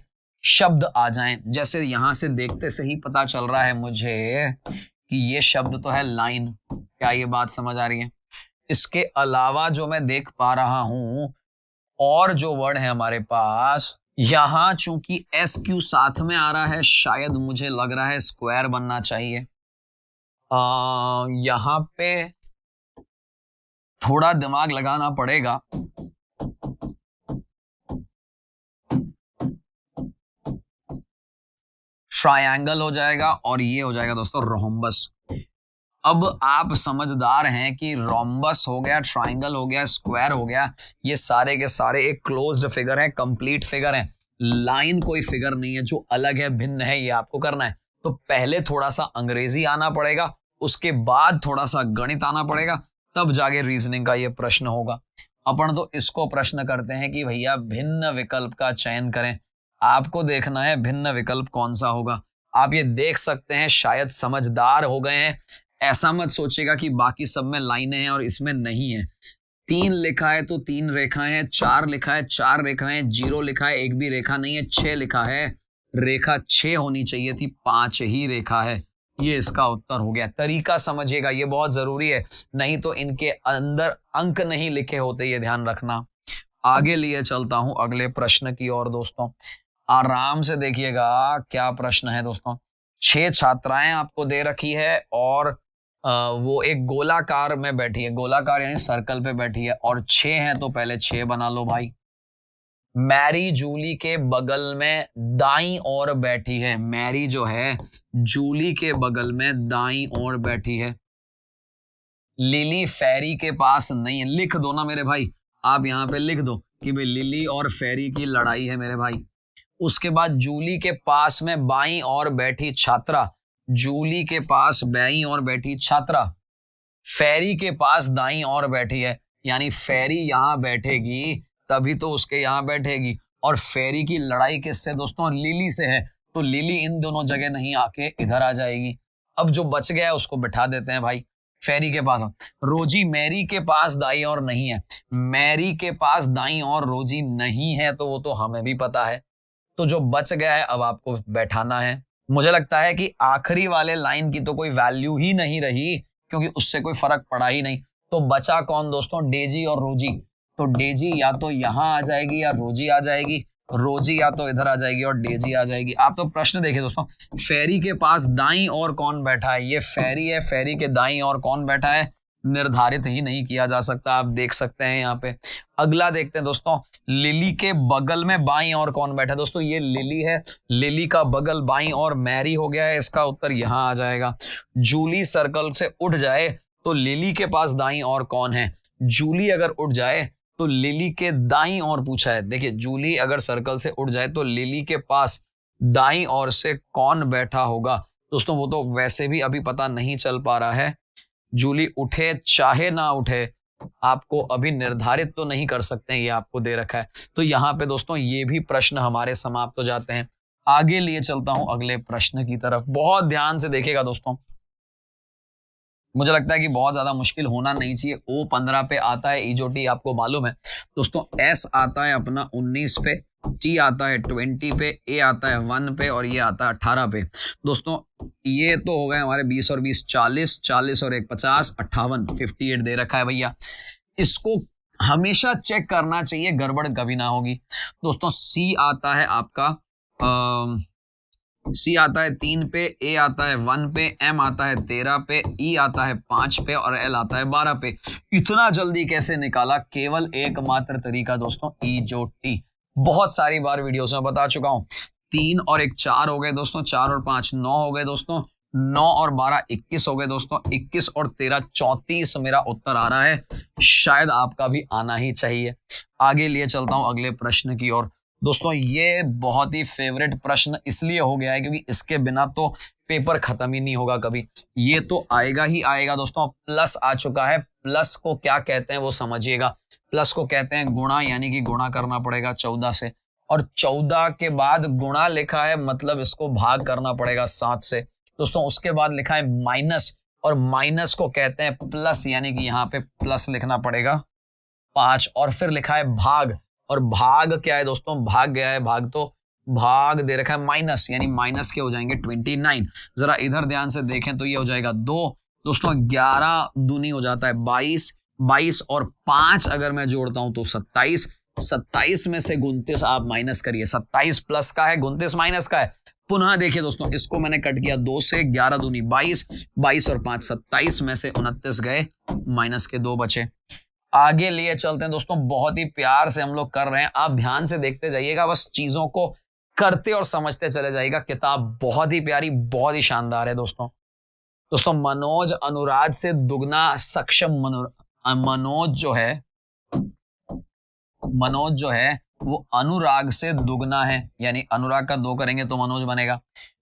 शब्द आ जाएं। जैसे यहां से देखते से ही पता चल रहा है मुझे कि ये शब्द तो है लाइन। क्या ये बात समझ आ रही है? इसके अलावा जो मैं देख पा रहा हूं और जो वर्ड है हमारे पास, यहां चूंकि एस क्यू साथ में आ रहा है, शायद मुझे लग रहा है स्क्वायर बनना चाहिए। यहां पे थोड़ा दिमाग लगाना पड़ेगा। ट्रायंगल हो जाएगा और ये हो जाएगा दोस्तों रोम्बस। अब आप समझदार हैं कि रोम्बस हो गया, ट्रायंगल हो गया, स्क्वायर हो गया, ये सारे के सारे एक क्लोज्ड फिगर है, कंप्लीट फिगर है। लाइन कोई फिगर नहीं है जो अलग है, भिन्न है। ये आपको करना है। तो पहले थोड़ा सा अंग्रेजी आना पड़ेगा, उसके बाद थोड़ा सा गणित आना पड़ेगा, तब जाके रीजनिंग का ये प्रश्न होगा। अपन तो इसको प्रश्न करते हैं कि भैया भिन्न विकल्प का चयन करें। आपको देखना है भिन्न विकल्प कौन सा होगा। आप ये देख सकते हैं, शायद समझदार हो गए हैं। ऐसा मत सोचिएगा कि बाकी सब में लाइनें हैं और इसमें नहीं है। 3 लिखा है तो 3 रेखाएं हैं, 4 लिखा है 4 रेखाएं, 0 लिखा है एक भी रेखा नहीं है, 6 लिखा है रेखा 6 होनी चाहिए थी, 5 ही रेखा है। ये इसका उत्तर हो गया। तरीका समझिएगा, ये बहुत जरूरी है, नहीं तो इनके अंदर अंक नहीं लिखे होते, ये ध्यान रखना। आगे लिए चलता हूं अगले प्रश्न की ओर दोस्तों। आराम से देखिएगा क्या प्रश्न है दोस्तों। 6 छात्राएं आपको दे रखी है और वो एक गोलाकार में बैठी है, गोलाकार यानी सर्कल पे बैठी है, और 6 हैं तो पहले 6 बना लो भाई। मैरी जूली के बगल में दाईं ओर बैठी है। मैरी जो है जूली के बगल में दाईं ओर बैठी है। लिली फेरी के पास नहीं है। लिख दो ना मेरे भाई, आप यहां पे लिख दो कि भाई लिली और फेरी की लड़ाई है मेरे भाई। उसके बाद जूली के पास में बाईं ओर बैठी छात्रा, जूली के पास बाईं ओर बैठी छात्रा, फेरी के पास दाईं ओर बैठी है, यानी फेरी यहां बैठेगी तभी तो उसके यहां बैठेगी। और फेरी की लड़ाई किससे दोस्तों? लिली से है, तो लिली इन दोनों जगह नहीं आके इधर आ जाएगी। अब जो बच गया है उसको बिठा देते हैं भाई फेरी के पास। रोजी मैरी के पास दाईं ओर नहीं है, मैरी के पास दाईं ओर रोजी नहीं है, तो वो तो हमें भी पता है। तो जो बच गया है अब आपको बैठाना है। मुझे लगता है कि आखिरी वाले लाइन की तो कोई वैल्यू ही नहीं रही, क्योंकि उससे कोई फर्क पड़ा ही नहीं। तो बचा कौन दोस्तों? डेजी और रोजी। तो डेजी या तो यहां आ जाएगी या रोजी आ जाएगी। रोजी या तो इधर आ जाएगी और डेजी आ जाएगी। आप तो प्रश्न देखिए दोस्तों, फेरी के पास दाईं ओर कौन बैठा है, ये फेरी है, फेरी के दाईं ओर कौन बैठा है, निर्धारित ही नहीं किया जा सकता, आप देख सकते हैं यहाँ पे। अगला देखते हैं दोस्तों, लिली के बगल में बाईं ओर कौन बैठा है, दोस्तों ये लिली है, लिली का बगल बाईं ओर मैरी हो गया है, इसका उत्तर यहाँ आ जाएगा। जूली सर्कल से उठ जाए तो लिली के पास दाईं ओर कौन है, जूली अगर उठ जाए तो लिली के दाईं ओर पूछा है। देखिए जूली अगर सर्कल से उठ जाए तो लिली के पास दाईं ओर से कौन बैठा होगा, दोस्तों वो तो वैसे भी अभी पता नहीं चल पा रहा है। जूली उठे चाहे ना उठे, आपको अभी निर्धारित तो नहीं कर सकते हैं, ये आपको दे रखा है। तो यहाँ पे दोस्तों ये भी प्रश्न हमारे समाप्त हो जाते हैं। आगे लिए चलता हूं अगले प्रश्न की तरफ। बहुत ध्यान से देखिएगा दोस्तों, मुझे लगता है कि बहुत ज्यादा मुश्किल होना नहीं चाहिए। O 15 पे आता है ईजोटी, आपको मालूम है दोस्तों। S आता है अपना 19 पे, T आता है 20 पे, A आता है 1 पे और ये आता है 18 पे। दोस्तों ये तो हो गए हमारे 20 और 20 40, 40 और 1 50, 58, 58 दे रखा है भैया। इसको हमेशा चेक करना चाहिए, गड़बड़ कभी ना होगी। दोस्तों C आता है आपका C आता है 3 पे, A आता है 1 पे, M आता है 13 पे, E आता है 5 पे और L आता है 12 पे। इतना जल्दी कैसे निकाला, केवल एकमात्र तरीका दोस्तों ईजोटी। बहुत सारी बार वीडियोस में बता चुका हूं। 3 और 1 4 हो गए दोस्तों, 4 और 5 9 हो गए दोस्तों, 9 और 12 21 हो गए दोस्तों, 21 और 13 34 मेरा उत्तर आ रहा है। शायद आपका भी आना ही चाहिए। आगे लिए चलता हूं अगले प्रश्न की ओर। दोस्तों ये बहुत ही फेवरेट प्रश्न इसलिए हो गया है क्योंकि इसके बिना तो पेपर खत्म ही नहीं होगा कभी। ये तो आएगा ही आएगा दोस्तों। प्लस आ चुका है, प्लस को क्या कहते हैं वो समझिएगा। प्लस को कहते हैं गुणा, यानी कि गुणा करना पड़ेगा 14 से, और 14 के बाद गुणा लिखा है मतलब इसको भाग करना पड़ेगा 7 से। दोस्तों उसके बाद लिखा है माइनस, और माइनस को कहते हैं प्लस, यानी कि यहाँ पे प्लस लिखना पड़ेगा 5, और फिर लिखा है भाग, और भाग क्या है दोस्तों, भाग गया है, भाग तो भाग दे रखा है माइनस, यानी माइनस के हो जाएंगे 29। जरा इधर ध्यान से देखें तो ये हो जाएगा 2 दोस्तों, 11 दूनी हो जाता है 22, 22 और 5 अगर मैं जोड़ता हूं तो 27, 27 में से 29 आप माइनस करिए, 27 प्लस का है 29 माइनस का है। पुनः देखिए दोस्तों, इसको मैंने कट किया 2 से, 11 दूनी 22, 22 और 5 27 में से 29 गए, माइनस के 2 बचे। आगे लिए चलते हैं दोस्तों, बहुत ही प्यार से हम लोग कर रहे हैं, आप ध्यान से देखते जाइएगा, बस चीजों को करते और समझते चले जाइएगा। किताब बहुत ही प्यारी, बहुत ही शानदार है दोस्तों। मनोज अनुराग से दुगना सक्षम, मनोज जो है वो अनुराग से दुगना है, यानी अनुराग का 2 करेंगे तो मनोज बनेगा।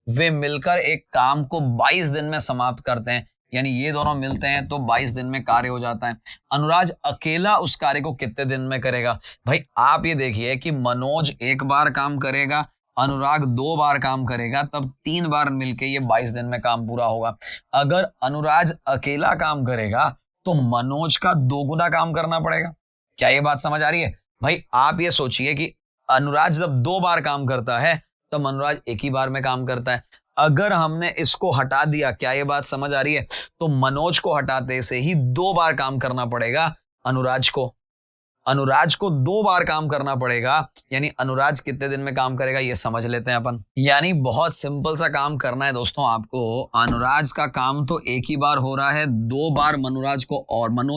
वे मिलकर एक काम को 22 दिन में समाप्त करते हैं, यानी ये दोनों मिलते हैं तो 22 दिन में कार्य हो जाता है। अनुराग अकेला उस कार्य को कितने दिन में करेगा? भाई आप ये देखिए कि मनोज 1 बार काम करेगा, अनुराग 2 बार काम करेगा, तब 3 बार मिलके ये 22 दिन में काम पूरा होगा। अगर अनुराग अकेला काम करेगा तो मनोज का 2 गुना काम करना पड़ेगा। क्या ये बात समझ आ रही है? भाई आप ये सोचिए कि अनुराग जब 2 बार काम करता है तब मनोज 1 ही बार में काम करता है। अगर हमने इसको हटा दिया, क्या ये बात समझ आ रही है? तो मनोज को हटाते से ही 2 बार काम करना पड़ेगा अनुराग को 2 बार काम करना पड़ेगा, यानी अनुराग कितने दिन में काम करेगा ये समझ लेते हैं अपन। यानी बहुत सिंपल सा काम करना है दोस्तों आपको। अनुराग का काम तो 1 ही बार हो रहा है, 2 बार मनोज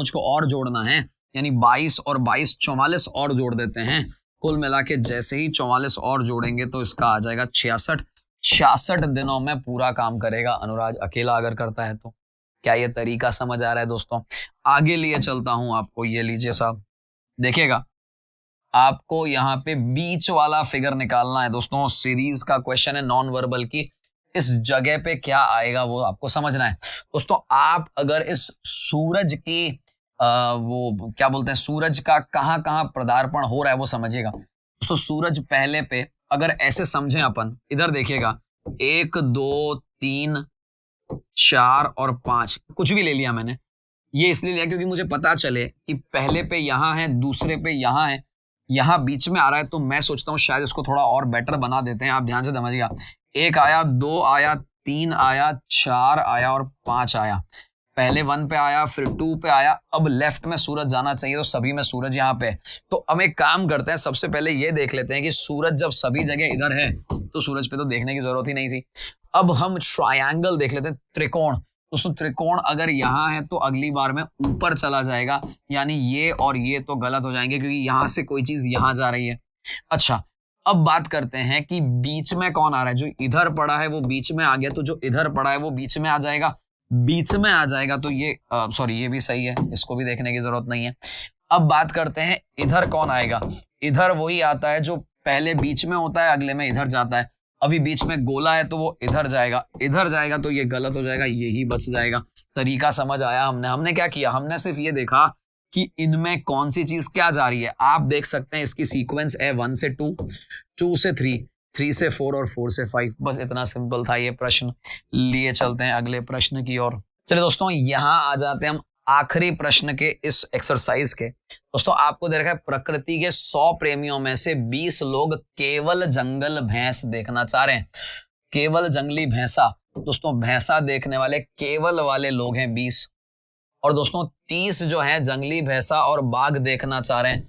को और जोड़ना है, यानी 22 और 22 44 और जोड़ देते हैं। कुल मिला के जैसे ही 44 और जोड़ेंगे तो इसका आ जाएगा 66 दिनों में पूरा काम करेगा अनुराग, अकेला अगर करता है तो। क्या ये तरीका समझ आ रहा है दोस्तों? आगे लिए चलता हूं आपको, ये लीजिए साहब, देखिएगा आपको यहाँ पे बीच वाला फिगर निकालना है दोस्तों। सीरीज का क्वेश्चन है नॉन वर्बल की, इस जगह पे क्या आएगा वो आपको समझना है दोस्तों। आप अगर इस सूरज की वो क्या बोलते हैं, सूरज का कहाँ कहाँ पदार्पण हो रहा है वो समझिएगा दोस्तों। सूरज पहले पे अगर ऐसे समझें अपन, इधर देखिएगा 1 2 3 4 और 5 कुछ भी ले लिया मैंने, ये इसलिए लिया क्योंकि मुझे पता चले कि पहले पे यहाँ है, दूसरे पे यहाँ है, यहाँ बीच में आ रहा है, तो मैं सोचता हूँ शायद इसको थोड़ा और बेटर बना देते हैं। आप ध्यान से समझिएगा, 1 आया, 2 आया, 3 आया, 4 आया और 5 आया। पहले 1 पे आया, फिर 2 पे आया, अब लेफ्ट में सूरज जाना चाहिए, तो सभी में सूरज यहाँ पे है। तो हम एक काम करते हैं, सबसे पहले ये देख लेते हैं कि सूरज जब सभी जगह इधर है तो सूरज पे तो देखने की जरूरत ही नहीं थी। अब हम ट्रायंगल देख लेते हैं, त्रिकोण। दोस्तों त्रिकोण अगर यहाँ है तो अगली बार में ऊपर चला जाएगा, यानी ये और ये तो गलत हो जाएंगे क्योंकि यहां से कोई चीज यहां जा रही है। अच्छा, अब बात करते हैं कि बीच में कौन आ रहा है। जो इधर पड़ा है वो बीच में आ गया, तो जो इधर पड़ा है वो बीच में आ जाएगा। बीच में आ जाएगा तो ये सॉरी ये भी सही है, इसको भी देखने की जरूरत नहीं है। अब बात करते हैं इधर कौन आएगा। इधर वही आता है जो पहले बीच में होता है, अगले में इधर जाता है। अभी बीच में गोला है तो वो इधर जाएगा, इधर जाएगा तो ये गलत हो जाएगा, यही बच जाएगा। तरीका समझ आया। हमने क्या किया, हमने सिर्फ ये देखा कि इनमें कौन सी चीज क्या जा रही है। आप देख सकते हैं इसकी सीक्वेंस है 1 से 2, 2 से 3, 3 से 4 और 4 से 5। बस इतना सिंपल था ये प्रश्न। लिए चलते हैं अगले प्रश्न की ओर। चलिए दोस्तों यहां आ जाते हैं हम आखिरी प्रश्न के इस एक्सरसाइज के। दोस्तों आपको दे रखा है प्रकृति के 100 प्रेमियों में से 20 लोग केवल जंगल भैंस देखना चाह रहे हैं। केवल जंगली भैंसा, दोस्तों भैंसा देखने वाले केवल वाले लोग हैं 20। और दोस्तों 30 जो है जंगली भैंसा और बाघ देखना चाह रहे हैं,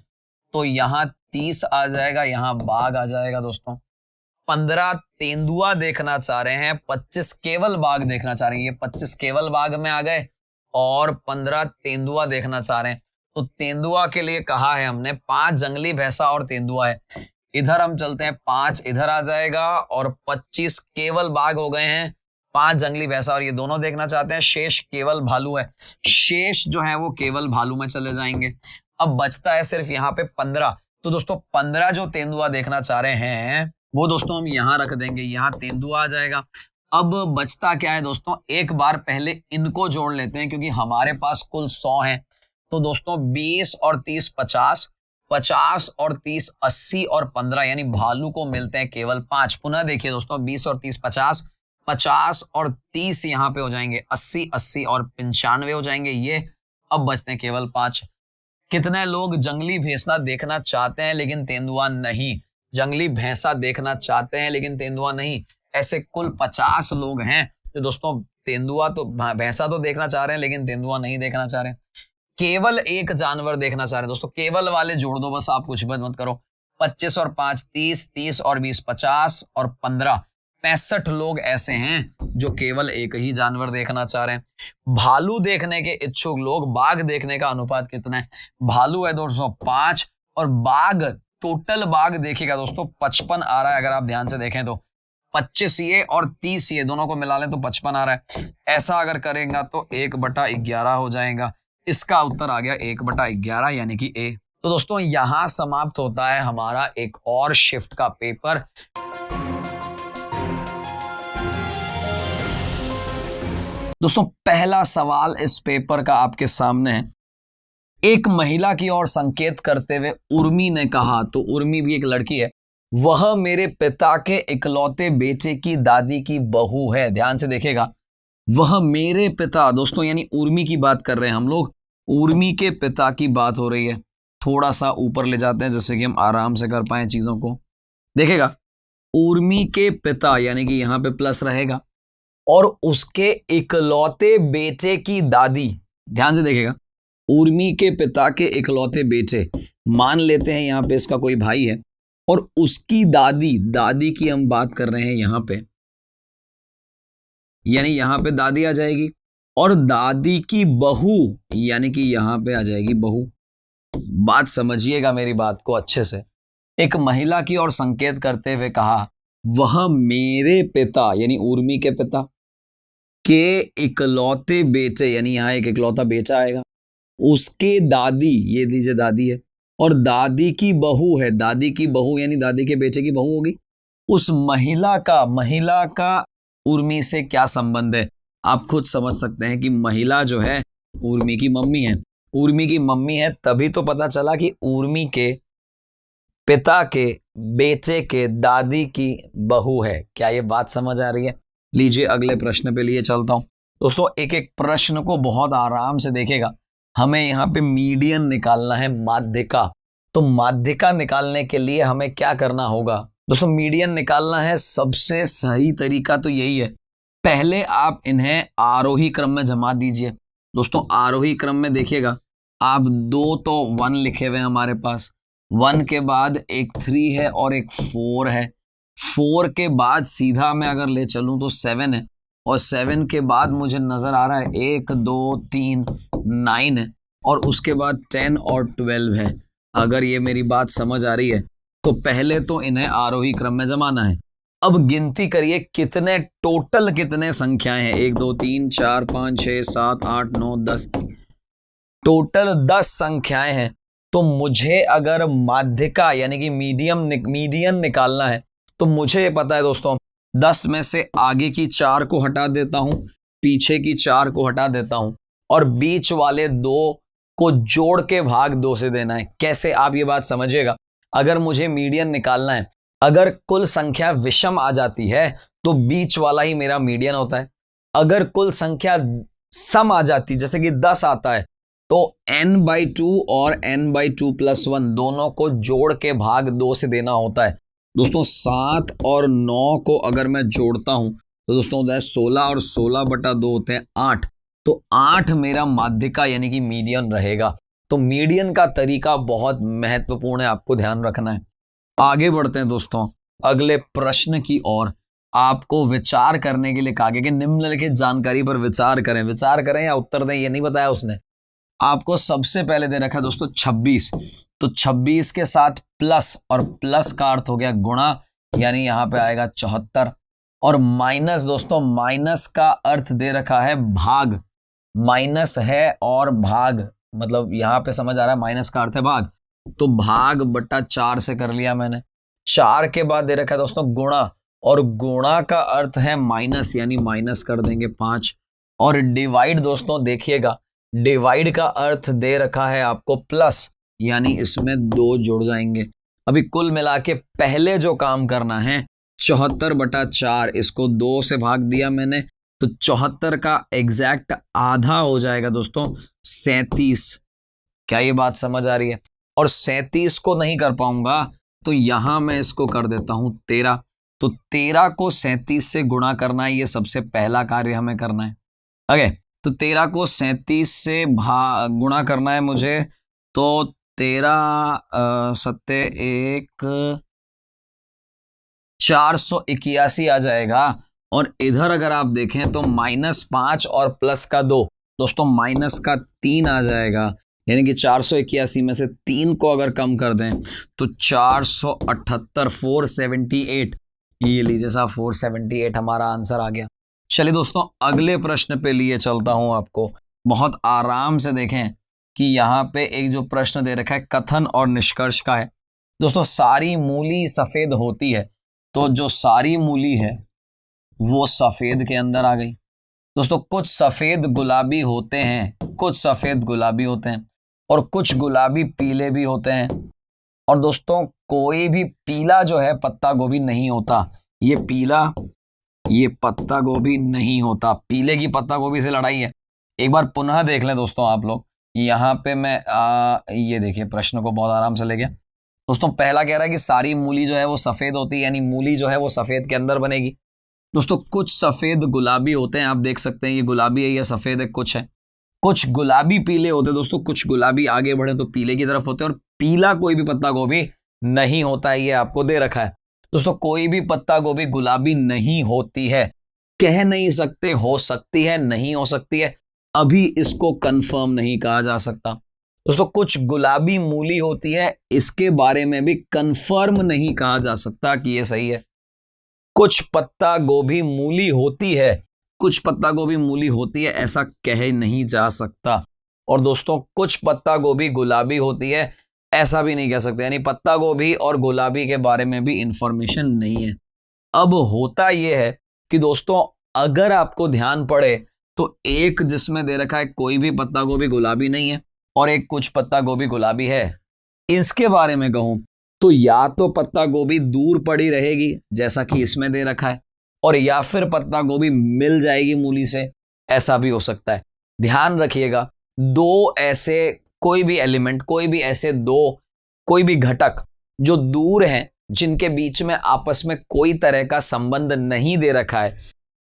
तो यहाँ 30 आ जाएगा, यहाँ बाघ आ जाएगा। दोस्तों 15 तेंदुआ देखना चाह रहे हैं, 25 केवल बाघ देखना चाह रहे हैं। ये 25 केवल बाघ में आ गए और 15 तेंदुआ देखना चाह रहे हैं। तो तेंदुआ के लिए कहा है हमने 5 जंगली भैंसा और तेंदुआ है। इधर हम चलते हैं, 5 इधर आ जाएगा और 25 केवल बाघ हो गए हैं, 5 जंगली भैंसा और ये दोनों देखना चाहते हैं। शेष केवल भालू है, शेष जो है वो केवल भालू में चले जाएंगे। अब बचता है सिर्फ यहाँ पे 15। तो दोस्तों 15 जो तेंदुआ देखना चाह रहे हैं वो दोस्तों हम यहाँ रख देंगे, यहाँ तेंदुआ आ जाएगा। अब बचता क्या है दोस्तों, एक बार पहले इनको जोड़ लेते हैं क्योंकि हमारे पास कुल 100 हैं। तो दोस्तों 20 और 30 50, 50 और 30 80 और 15, यानी भालू को मिलते हैं केवल 5। पुनः देखिए दोस्तों 20 और 30 50, 50 और 30 यहाँ पे हो जाएंगे 80, 80 और 95 हो जाएंगे ये। अब बचते हैं केवल 5। कितने लोग जंगली भैंसा देखना चाहते हैं लेकिन तेंदुआ नहीं, जंगली भैंसा देखना चाहते हैं लेकिन तेंदुआ नहीं। ऐसे कुल 50 लोग हैं जो दोस्तों तेंदुआ तो भैंसा तो देखना चाह रहे हैं लेकिन तेंदुआ नहीं देखना चाह रहे हैं। केवल एक जानवर देखना चाह रहे हैं। दोस्तों केवल वाले जोड़ दो बस, आप कुछ मत करो। 25 और 5 30, 30 और 20 50 और 15 65 लोग ऐसे हैं जो केवल एक ही जानवर देखना चाह रहे हैं। भालू देखने के इच्छुक लोग, बाघ देखने का अनुपात कितना है? भालू है 205 और बाघ, टोटल बाघ देखिएगा दोस्तों 55 आ रहा है। अगर आप ध्यान से देखें तो 25 ये और 30 ये दोनों को मिला लें तो 55 आ रहा है। ऐसा अगर करेगा तो 1/11 हो जाएगा। इसका उत्तर आ गया 1/11 यानी कि ए। तो दोस्तों यहां समाप्त होता है हमारा एक और शिफ्ट का पेपर। दोस्तों पहला सवाल इस पेपर का आपके सामने है। एक महिला की ओर संकेत करते हुए उर्मी ने कहा, तो उर्मी भी एक लड़की है, वह मेरे पिता के इकलौते बेटे की दादी की बहू है। ध्यान से देखेगा, वह मेरे पिता, दोस्तों यानी उर्मी की बात कर रहे हैं हम लोग, उर्मी के पिता की बात हो रही है। थोड़ा सा ऊपर ले जाते हैं जिससे कि हम आराम से कर पाए चीजों को। देखेगा उर्मी के पिता यानी कि यहां पे प्लस रहेगा, और उसके इकलौते बेटे की दादी। ध्यान से देखेगा, उर्मी के पिता के इकलौते बेटे, मान लेते हैं यहां पे इसका कोई भाई है, और उसकी दादी, दादी की हम बात कर रहे हैं यहां पे, यानी यहां पे दादी आ जाएगी, और दादी की बहू यानी कि यहां पे आ जाएगी बहू। बात समझिएगा मेरी बात को अच्छे से। एक महिला की ओर संकेत करते हुए कहा, वह मेरे पिता यानी उर्मी के पिता के इकलौते बेटे, यानी यहां एक इकलौता बेटा आएगा, उसके दादी, ये लीजिए दादी है, और दादी की बहू है, दादी की बहू यानी दादी के बेटे की बहू होगी। उस महिला का उर्मी से क्या संबंध है? आप खुद समझ सकते हैं कि महिला जो है उर्मी की मम्मी है। उर्मी की मम्मी है तभी तो पता चला कि उर्मी के पिता के बेटे के दादी की बहू है। क्या ये बात समझ आ रही है? लीजिए अगले प्रश्न पे लिए चलता हूं। दोस्तों एक एक प्रश्न को बहुत आराम से देखेगा। हमें यहाँ पे मीडियन निकालना है, माध्यिका। तो माध्यिका निकालने के लिए हमें क्या करना होगा? दोस्तों मीडियन निकालना है, सबसे सही तरीका तो यही है, पहले आप इन्हें आरोही क्रम में जमा दीजिए। दोस्तों आरोही क्रम में देखिएगा आप 2 तो 1 लिखे हुए हैं हमारे पास, 1 के बाद एक 3 है और एक 4 है, 4 के बाद सीधा मैं अगर ले चलूं तो 7 है, और 7 के बाद मुझे नजर आ रहा है 1 2 3 9 है, और उसके बाद 10 और 12 है। अगर ये मेरी बात समझ आ रही है तो पहले तो इन्हें आरोही क्रम में जमाना है। अब गिनती करिए कितने टोटल कितने संख्याएं हैं, 1 2 3 4 5 6 7 8 9 10, टोटल 10 संख्याएं हैं। तो मुझे अगर माध्यिका यानी कि मीडियन निकालना है तो मुझे पता है दोस्तों 10 में से आगे की 4 को हटा देता हूं, पीछे की 4 को हटा देता हूं, और बीच वाले 2 को जोड़ के भाग 2 से देना है। कैसे, आप ये बात समझिएगा। अगर मुझे मीडियन निकालना है, अगर कुल संख्या विषम आ जाती है तो बीच वाला ही मेरा मीडियन होता है। अगर कुल संख्या सम आ जाती, जैसे कि 10 आता है, तो n/2 और n/2 + 1 दोनों को जोड़ के भाग 2 से देना होता है। दोस्तों 7 और 9 को अगर मैं जोड़ता हूं तो दोस्तों होता है 16, और 16/2 होते हैं 8, तो 8 मेरा माध्यिका यानी कि मीडियन रहेगा। तो मीडियन का तरीका बहुत महत्वपूर्ण है, आपको ध्यान रखना है। आगे बढ़ते हैं दोस्तों अगले प्रश्न की ओर। आपको विचार करने के लिए कहा गया कि निम्नलिखित जानकारी पर विचार करें या उत्तर दें, ये नहीं बताया उसने। आपको सबसे पहले दे रखा है दोस्तों 26, तो 26 के साथ प्लस, और प्लस का अर्थ हो गया गुणा, यानी यहां पे आएगा 74, और माइनस, दोस्तों माइनस का अर्थ दे रखा है भाग, माइनस है और भाग, मतलब यहां पे समझ आ रहा है माइनस का अर्थ है भाग, तो भाग बटा 4 से कर लिया मैंने। 4 के बाद दे रखा है दोस्तों गुणा, और गुणा का अर्थ है माइनस, यानी माइनस कर देंगे 5, और डिवाइड, दोस्तों देखिएगा डिवाइड का अर्थ दे रखा है आपको प्लस, यानी इसमें 2 जुड़ जाएंगे। अभी कुल मिला के पहले जो काम करना है 74/4, इसको 2 से भाग दिया मैंने, तो 74 का एग्जैक्ट आधा हो जाएगा दोस्तों 37। क्या ये बात समझ आ रही है? और 37 को नहीं कर पाऊंगा तो यहां मैं इसको कर देता हूं 13, तो 13 को 37 से गुणा करना है, ये सबसे पहला कार्य हमें करना है। ओके, तो 13 को 37 से गुणा करना है मुझे, तो 13 सत्ते 1 481 आ जाएगा। और इधर अगर आप देखें तो -5 और प्लस का 2, दोस्तों माइनस का 3 आ जाएगा, यानी कि 481 में से 3 को अगर कम कर दें तो 478, 478, ये लीजिए साहब 478 हमारा आंसर आ गया। चलिए दोस्तों अगले प्रश्न पे लिए चलता हूं आपको, बहुत आराम से देखें कि यहाँ पे एक जो प्रश्न दे रखा है कथन और निष्कर्ष का है। दोस्तों सारी मूली सफेद होती है, तो जो सारी मूली है वो सफेद के अंदर आ गई। दोस्तों कुछ सफेद गुलाबी होते हैं, कुछ सफेद गुलाबी होते हैं, और कुछ गुलाबी पीले भी होते हैं। और दोस्तों कोई भी पीला जो है पत्ता गोभी नहीं होता, ये पीला, ये पत्ता गोभी नहीं होता, पीले की पत्ता गोभी से लड़ाई है। एक बार पुनः देख लें दोस्तों आप लोग, यहाँ पे मैं ये देखिए प्रश्न को बहुत आराम से ले गया। दोस्तों पहला कह रहा है कि सारी मूली जो है वो सफेद होती है, यानी मूली जो है वो सफेद के अंदर बनेगी। दोस्तों कुछ सफेद गुलाबी होते हैं, आप देख सकते हैं ये गुलाबी है, ये सफेद है, कुछ गुलाबी पीले होते हैं। दोस्तों कुछ गुलाबी आगे बढ़े तो पीले की तरफ होते हैं, और पीला कोई भी पत्ता गोभी नहीं होता है, ये आपको दे रखा है। दोस्तों कोई भी पत्ता गोभी गुलाबी नहीं होती है, कह नहीं सकते हो सकती है, नहीं हो सकती है, अभी इसको कंफर्म नहीं कहा जा सकता। दोस्तों कुछ गुलाबी मूली होती है, इसके बारे में भी कंफर्म नहीं कहा जा सकता कि ये सही है। कुछ पत्ता गोभी मूली होती है, कुछ पत्ता गोभी मूली होती है, ऐसा कह नहीं जा सकता। और दोस्तों कुछ पत्ता गोभी गुलाबी होती है, ऐसा भी नहीं कह सकते, यानी पत्ता गोभी और गुलाबी के बारे में भी इंफॉर्मेशन नहीं है। अब होता यह है कि दोस्तों अगर आपको ध्यान पड़े तो एक जिसमें दे रखा है कोई भी पत्ता गोभी गुलाबी नहीं है, और एक कुछ पत्ता गोभी गुलाबी है। इसके बारे में कहूं तो या तो पत्ता गोभी दूर पड़ी रहेगी जैसा कि इसमें दे रखा है, और या फिर पत्ता गोभी मिल जाएगी मूली से, ऐसा भी हो सकता है। ध्यान रखिएगा, दो ऐसे कोई भी एलिमेंट, कोई भी ऐसे दो कोई भी घटक जो दूर हैं, जिनके बीच में आपस में कोई तरह का संबंध नहीं दे रखा है,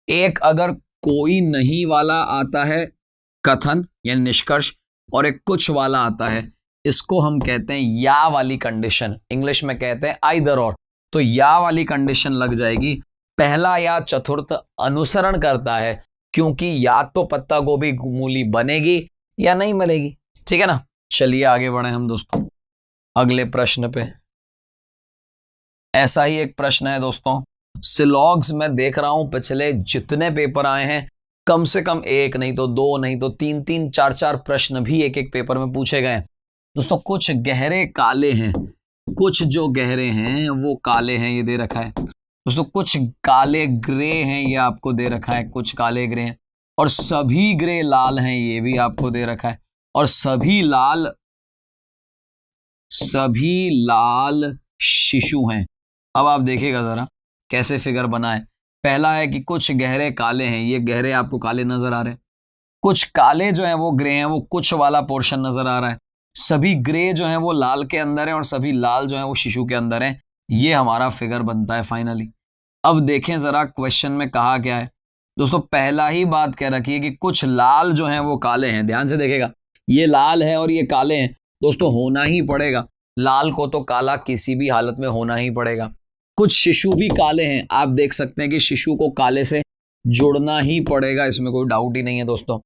एक अगर कोई नहीं वाला आता है कथन या निष्कर्ष, और एक कुछ वाला आता है, इसको हम कहते हैं या वाली कंडीशन, इंग्लिश में कहते हैं आइदर और। तो या वाली कंडीशन लग जाएगी, पहला या चतुर्थ अनुसरण करता है, क्योंकि या तो पत्ता गोभी मूली बनेगी या नहीं बनेगी। ठीक है ना, चलिए आगे बढ़े हम दोस्तों अगले प्रश्न पे। ऐसा ही एक प्रश्न है दोस्तों, सिलॉग्स में देख रहा हूं पिछले जितने पेपर आए हैं कम से कम एक नहीं तो दो नहीं तो तीन तीन चार चार प्रश्न भी एक एक पेपर में पूछे गए दोस्तों। कुछ गहरे काले हैं, कुछ जो गहरे हैं वो काले हैं, ये दे रखा है दोस्तों। कुछ काले ग्रे हैं, ये आपको दे रखा है, कुछ काले ग्रे हैं, और सभी ग्रे लाल हैं, ये भी आपको दे रखा है, और सभी लाल शिशु हैं। अब आप देखिएगा जरा कैसे फिगर बना है। पहला है कि कुछ गहरे काले हैं, ये गहरे आपको काले नजर आ रहे हैं, कुछ काले जो हैं वो ग्रे हैं, वो कुछ वाला पोर्शन नजर आ रहा है, सभी ग्रे जो हैं वो लाल के अंदर है और सभी लाल जो हैं वो शिशु के अंदर है। ये हमारा फिगर बनता है फाइनली। अब देखें जरा क्वेश्चन में कहा क्या है दोस्तों। पहला ही बात कह रखी है कि कुछ लाल जो हैं वो काले हैं। ध्यान से देखेगा, ये लाल है और ये काले हैं दोस्तों, होना ही पड़ेगा, लाल को तो काला किसी भी हालत में होना ही पड़ेगा। कुछ शिशु भी काले हैं, आप देख सकते हैं कि शिशु को काले से जुड़ना ही पड़ेगा, इसमें कोई डाउट ही नहीं है दोस्तों।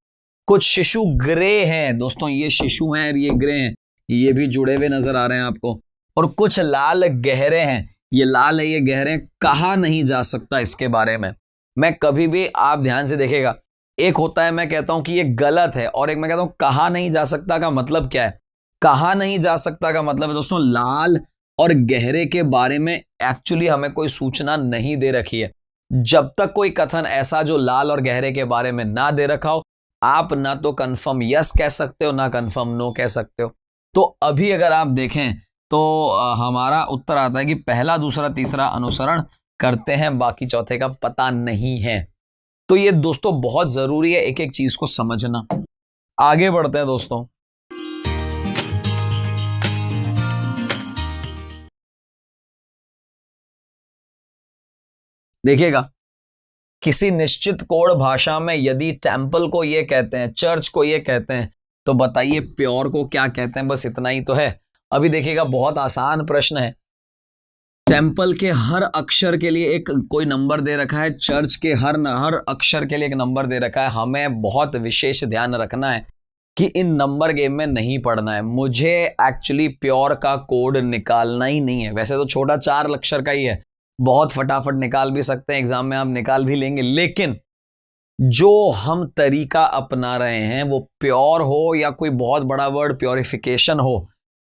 कुछ शिशु ग्रे हैं दोस्तों, ये शिशु हैं और ये ग्रे हैं, ये भी जुड़े हुए नजर आ रहे हैं आपको। और कुछ लाल गहरे हैं, ये लाल है ये गहरे हैं, कहा नहीं जा सकता इसके बारे में। मैं कभी भी, आप ध्यान से देखेगा, एक होता है मैं कहता हूं कि ये गलत है, और एक मैं कहता हूं कहा नहीं जा सकता का मतलब क्या है। कहा नहीं जा सकता का मतलब है दोस्तों लाल और गहरे के बारे में एक्चुअली हमें कोई सूचना नहीं दे रखी है। जब तक कोई कथन ऐसा जो लाल और गहरे के बारे में ना दे रखा हो, आप ना तो कंफर्म यस कह सकते हो ना कंफर्म नो कह सकते हो। तो अभी अगर आप देखें तो हमारा उत्तर आता है कि पहला दूसरा तीसरा अनुसरण करते हैं, बाकी चौथे का पता नहीं है। तो ये दोस्तों बहुत जरूरी है एक एक चीज को समझना। आगे बढ़ते हैं दोस्तों। देखिएगा, किसी निश्चित कोड भाषा में यदि टेम्पल को ये कहते हैं, चर्च को ये कहते हैं, तो बताइए प्योर को क्या कहते हैं। बस इतना ही तो है। अभी देखिएगा, बहुत आसान प्रश्न है। टेम्पल के हर अक्षर के लिए एक कोई नंबर दे रखा है, चर्च के हर अक्षर के लिए एक नंबर दे रखा है। हमें बहुत विशेष ध्यान रखना है कि इन नंबर गेम में नहीं पढ़ना है। मुझे एक्चुअली प्योर का कोड निकालना ही नहीं है। वैसे तो छोटा 4 अक्षर का ही है, बहुत फटाफट निकाल भी सकते हैं, एग्जाम में आप निकाल भी लेंगे, लेकिन जो हम तरीका अपना रहे हैं वो प्योर हो या कोई बहुत बड़ा वर्ड प्योरिफिकेशन हो,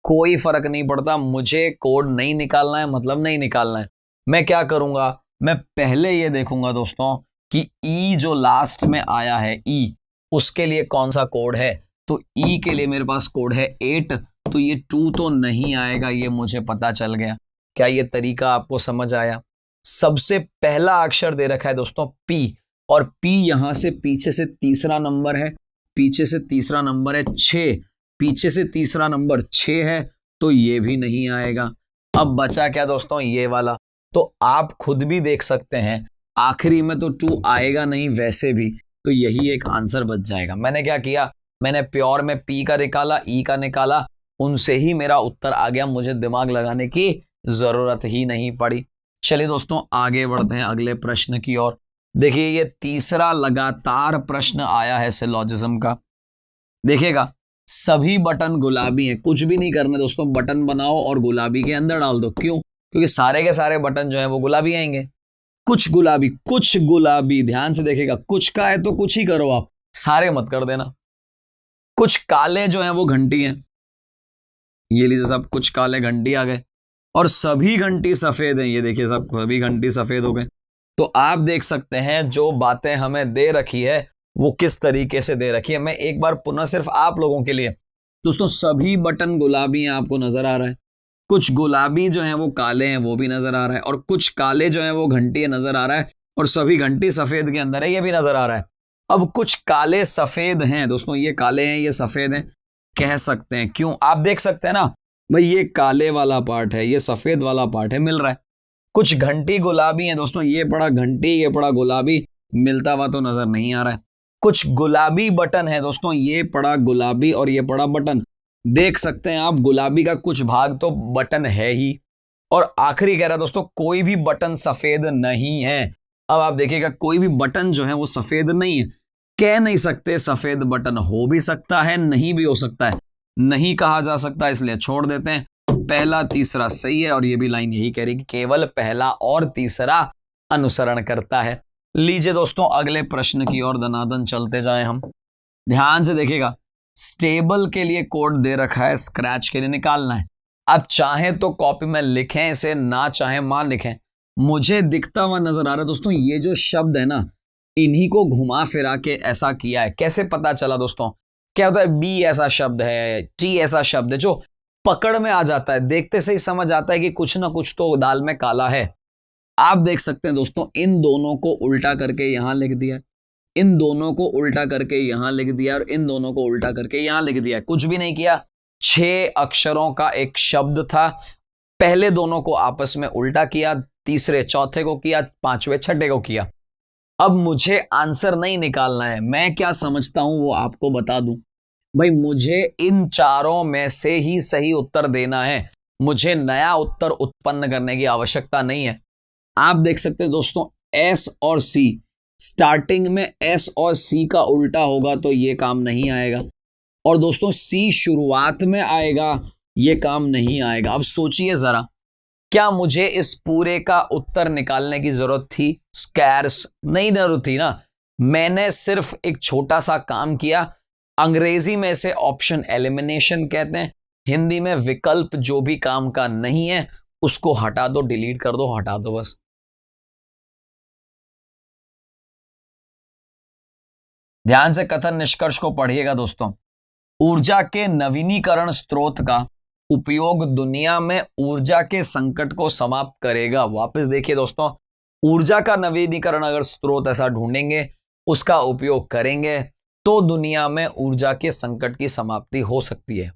कोई फर्क नहीं पड़ता। मुझे कोड नहीं निकालना है, मतलब नहीं निकालना है। मैं क्या करूंगा, मैं पहले ये देखूंगा दोस्तों कि ई जो लास्ट में आया है, ई उसके लिए कौन सा कोड है। तो ई के लिए मेरे पास कोड है 8, तो ये 2 तो नहीं आएगा, ये मुझे पता चल गया। क्या ये तरीका आपको समझ आया। सबसे पहला अक्षर दे रखा है दोस्तों पी, और पी यहां से पीछे से तीसरा नंबर है, पीछे से तीसरा नंबर है 6, पीछे से तीसरा नंबर 6 है, तो ये भी नहीं आएगा। अब बचा क्या दोस्तों, ये वाला। तो आप खुद भी देख सकते हैं, आखिरी में तो 2 आएगा नहीं वैसे भी, तो यही एक आंसर बच जाएगा। मैंने क्या किया, मैंने प्योर में पी का निकाला, ई का निकाला, उनसे ही मेरा उत्तर आ गया, मुझे दिमाग लगाने की जरूरत ही नहीं पड़ी। चलिए दोस्तों आगे बढ़ते हैं अगले प्रश्न की ओर। देखिए, ये तीसरा लगातार प्रश्न आया है सिलॉजिज्म का। देखिएगा, सभी बटन गुलाबी हैं, कुछ भी नहीं करना दोस्तों, बटन बनाओ और गुलाबी के अंदर डाल दो। क्यों? क्योंकि सारे के सारे बटन जो है वो गुलाबी आएंगे। कुछ गुलाबी, कुछ गुलाबी, ध्यान से देखिएगा, कुछ का है तो कुछ ही करो आप, सारे मत कर देना। कुछ काले जो हैं वो घंटी हैं, ये लीजिए साहब, कुछ काले घंटी आ गए, और सभी घंटी सफेद हैं, ये देखिए साहब, सभी घंटी सफेद हो गए। तो आप देख सकते हैं जो बातें हमें दे रखी है वो किस तरीके से दे रखी है। मैं एक बार पुनः सिर्फ आप लोगों के लिए दोस्तों, सभी बटन गुलाबी हैं, आपको नजर आ रहा है। कुछ गुलाबी जो हैं वो काले हैं, वो भी नजर आ रहा है, और कुछ काले जो हैं वो घंटी नजर आ रहा है, और सभी घंटी सफेद के अंदर है, ये भी नजर आ रहा है। अब कुछ काले सफेद हैं दोस्तों, ये काले हैं ये सफेद हैं कह सकते हैं। क्यों? आप देख सकते हैं ना भाई, ये काले वाला पार्ट है, ये सफेद वाला पार्ट है, मिल रहा है। कुछ घंटी गुलाबी है दोस्तों, ये पड़ा घंटी ये पड़ा गुलाबी, मिलता हुआ तो नजर नहीं आ रहा है। कुछ गुलाबी बटन है दोस्तों, ये पड़ा गुलाबी और ये पड़ा बटन। देख सकते हैं आप गुलाबी का कुछ भाग तो बटन है ही, और आखिरी कह रहा है दोस्तों कोई भी बटन सफेद नहीं है। अब आप देखिएगा कोई भी बटन जो है वो सफेद नहीं है। कह नहीं सकते सफेद बटन हो भी सकता है, नहीं भी हो सकता है, नहीं कहा जा सकता, इसलिए छोड़ देते हैं। पहला तीसरा सही है, और ये भी लाइन यही कह रही कि केवल पहला और तीसरा अनुसरण करता है। लीजिए दोस्तों अगले प्रश्न की ओर दनादन चलते जाएं हम। ध्यान से देखिएगा, स्टेबल के लिए कोड दे रखा है, स्क्रैच के लिए निकालना है। आप चाहें तो कॉपी में लिखें इसे, ना चाहें मान लिखें। मुझे दिखता हुआ नजर आ रहा है दोस्तों, ये जो शब्द है ना, इन्हीं को घुमा फिरा के ऐसा किया है। कैसे पता चला दोस्तों? क्या होता है, बी ऐसा शब्द है, टी ऐसा शब्द है जो पकड़ में आ जाता है, देखते से ही समझ आता है कि कुछ ना कुछ तो दाल में काला है। आप देख सकते हैं दोस्तों, इन दोनों को उल्टा करके यहां लिख दिया, इन दोनों को उल्टा करके यहां लिख दिया, और इन दोनों को उल्टा करके यहां लिख दिया। कुछ भी नहीं किया, 6 अक्षरों का एक शब्द था, पहले दोनों को आपस में उल्टा किया, तीसरे चौथे को किया, पांचवें छठे को किया। अब मुझे आंसर नहीं निकालना है, मैं क्या समझता हूं वो आपको बता दूं। भाई मुझे इन चारों में से ही सही उत्तर देना है, मुझे नया उत्तर उत्पन्न करने की आवश्यकता नहीं है। आप देख सकते हैं दोस्तों, एस और सी, स्टार्टिंग में एस और सी का उल्टा होगा तो ये काम नहीं आएगा, और दोस्तों सी शुरुआत में आएगा, ये काम नहीं आएगा। अब सोचिए जरा, क्या मुझे इस पूरे का उत्तर निकालने की जरूरत थी? स्कैर्स नहीं जरूरत थी ना। मैंने सिर्फ एक छोटा सा काम किया। अंग्रेजी में इसे ऑप्शन एलिमिनेशन कहते हैं, हिंदी में विकल्प जो भी काम का नहीं है उसको हटा दो, डिलीट कर दो, हटा दो बस। ध्यान से कथन निष्कर्ष को पढ़िएगा दोस्तों। ऊर्जा के नवीनीकरण स्रोत का उपयोग दुनिया में ऊर्जा के संकट को समाप्त करेगा। वापस देखिए दोस्तों, ऊर्जा का नवीनीकरण अगर स्रोत ऐसा ढूंढेंगे, उसका उपयोग करेंगे, तो दुनिया में ऊर्जा के संकट की समाप्ति हो सकती है।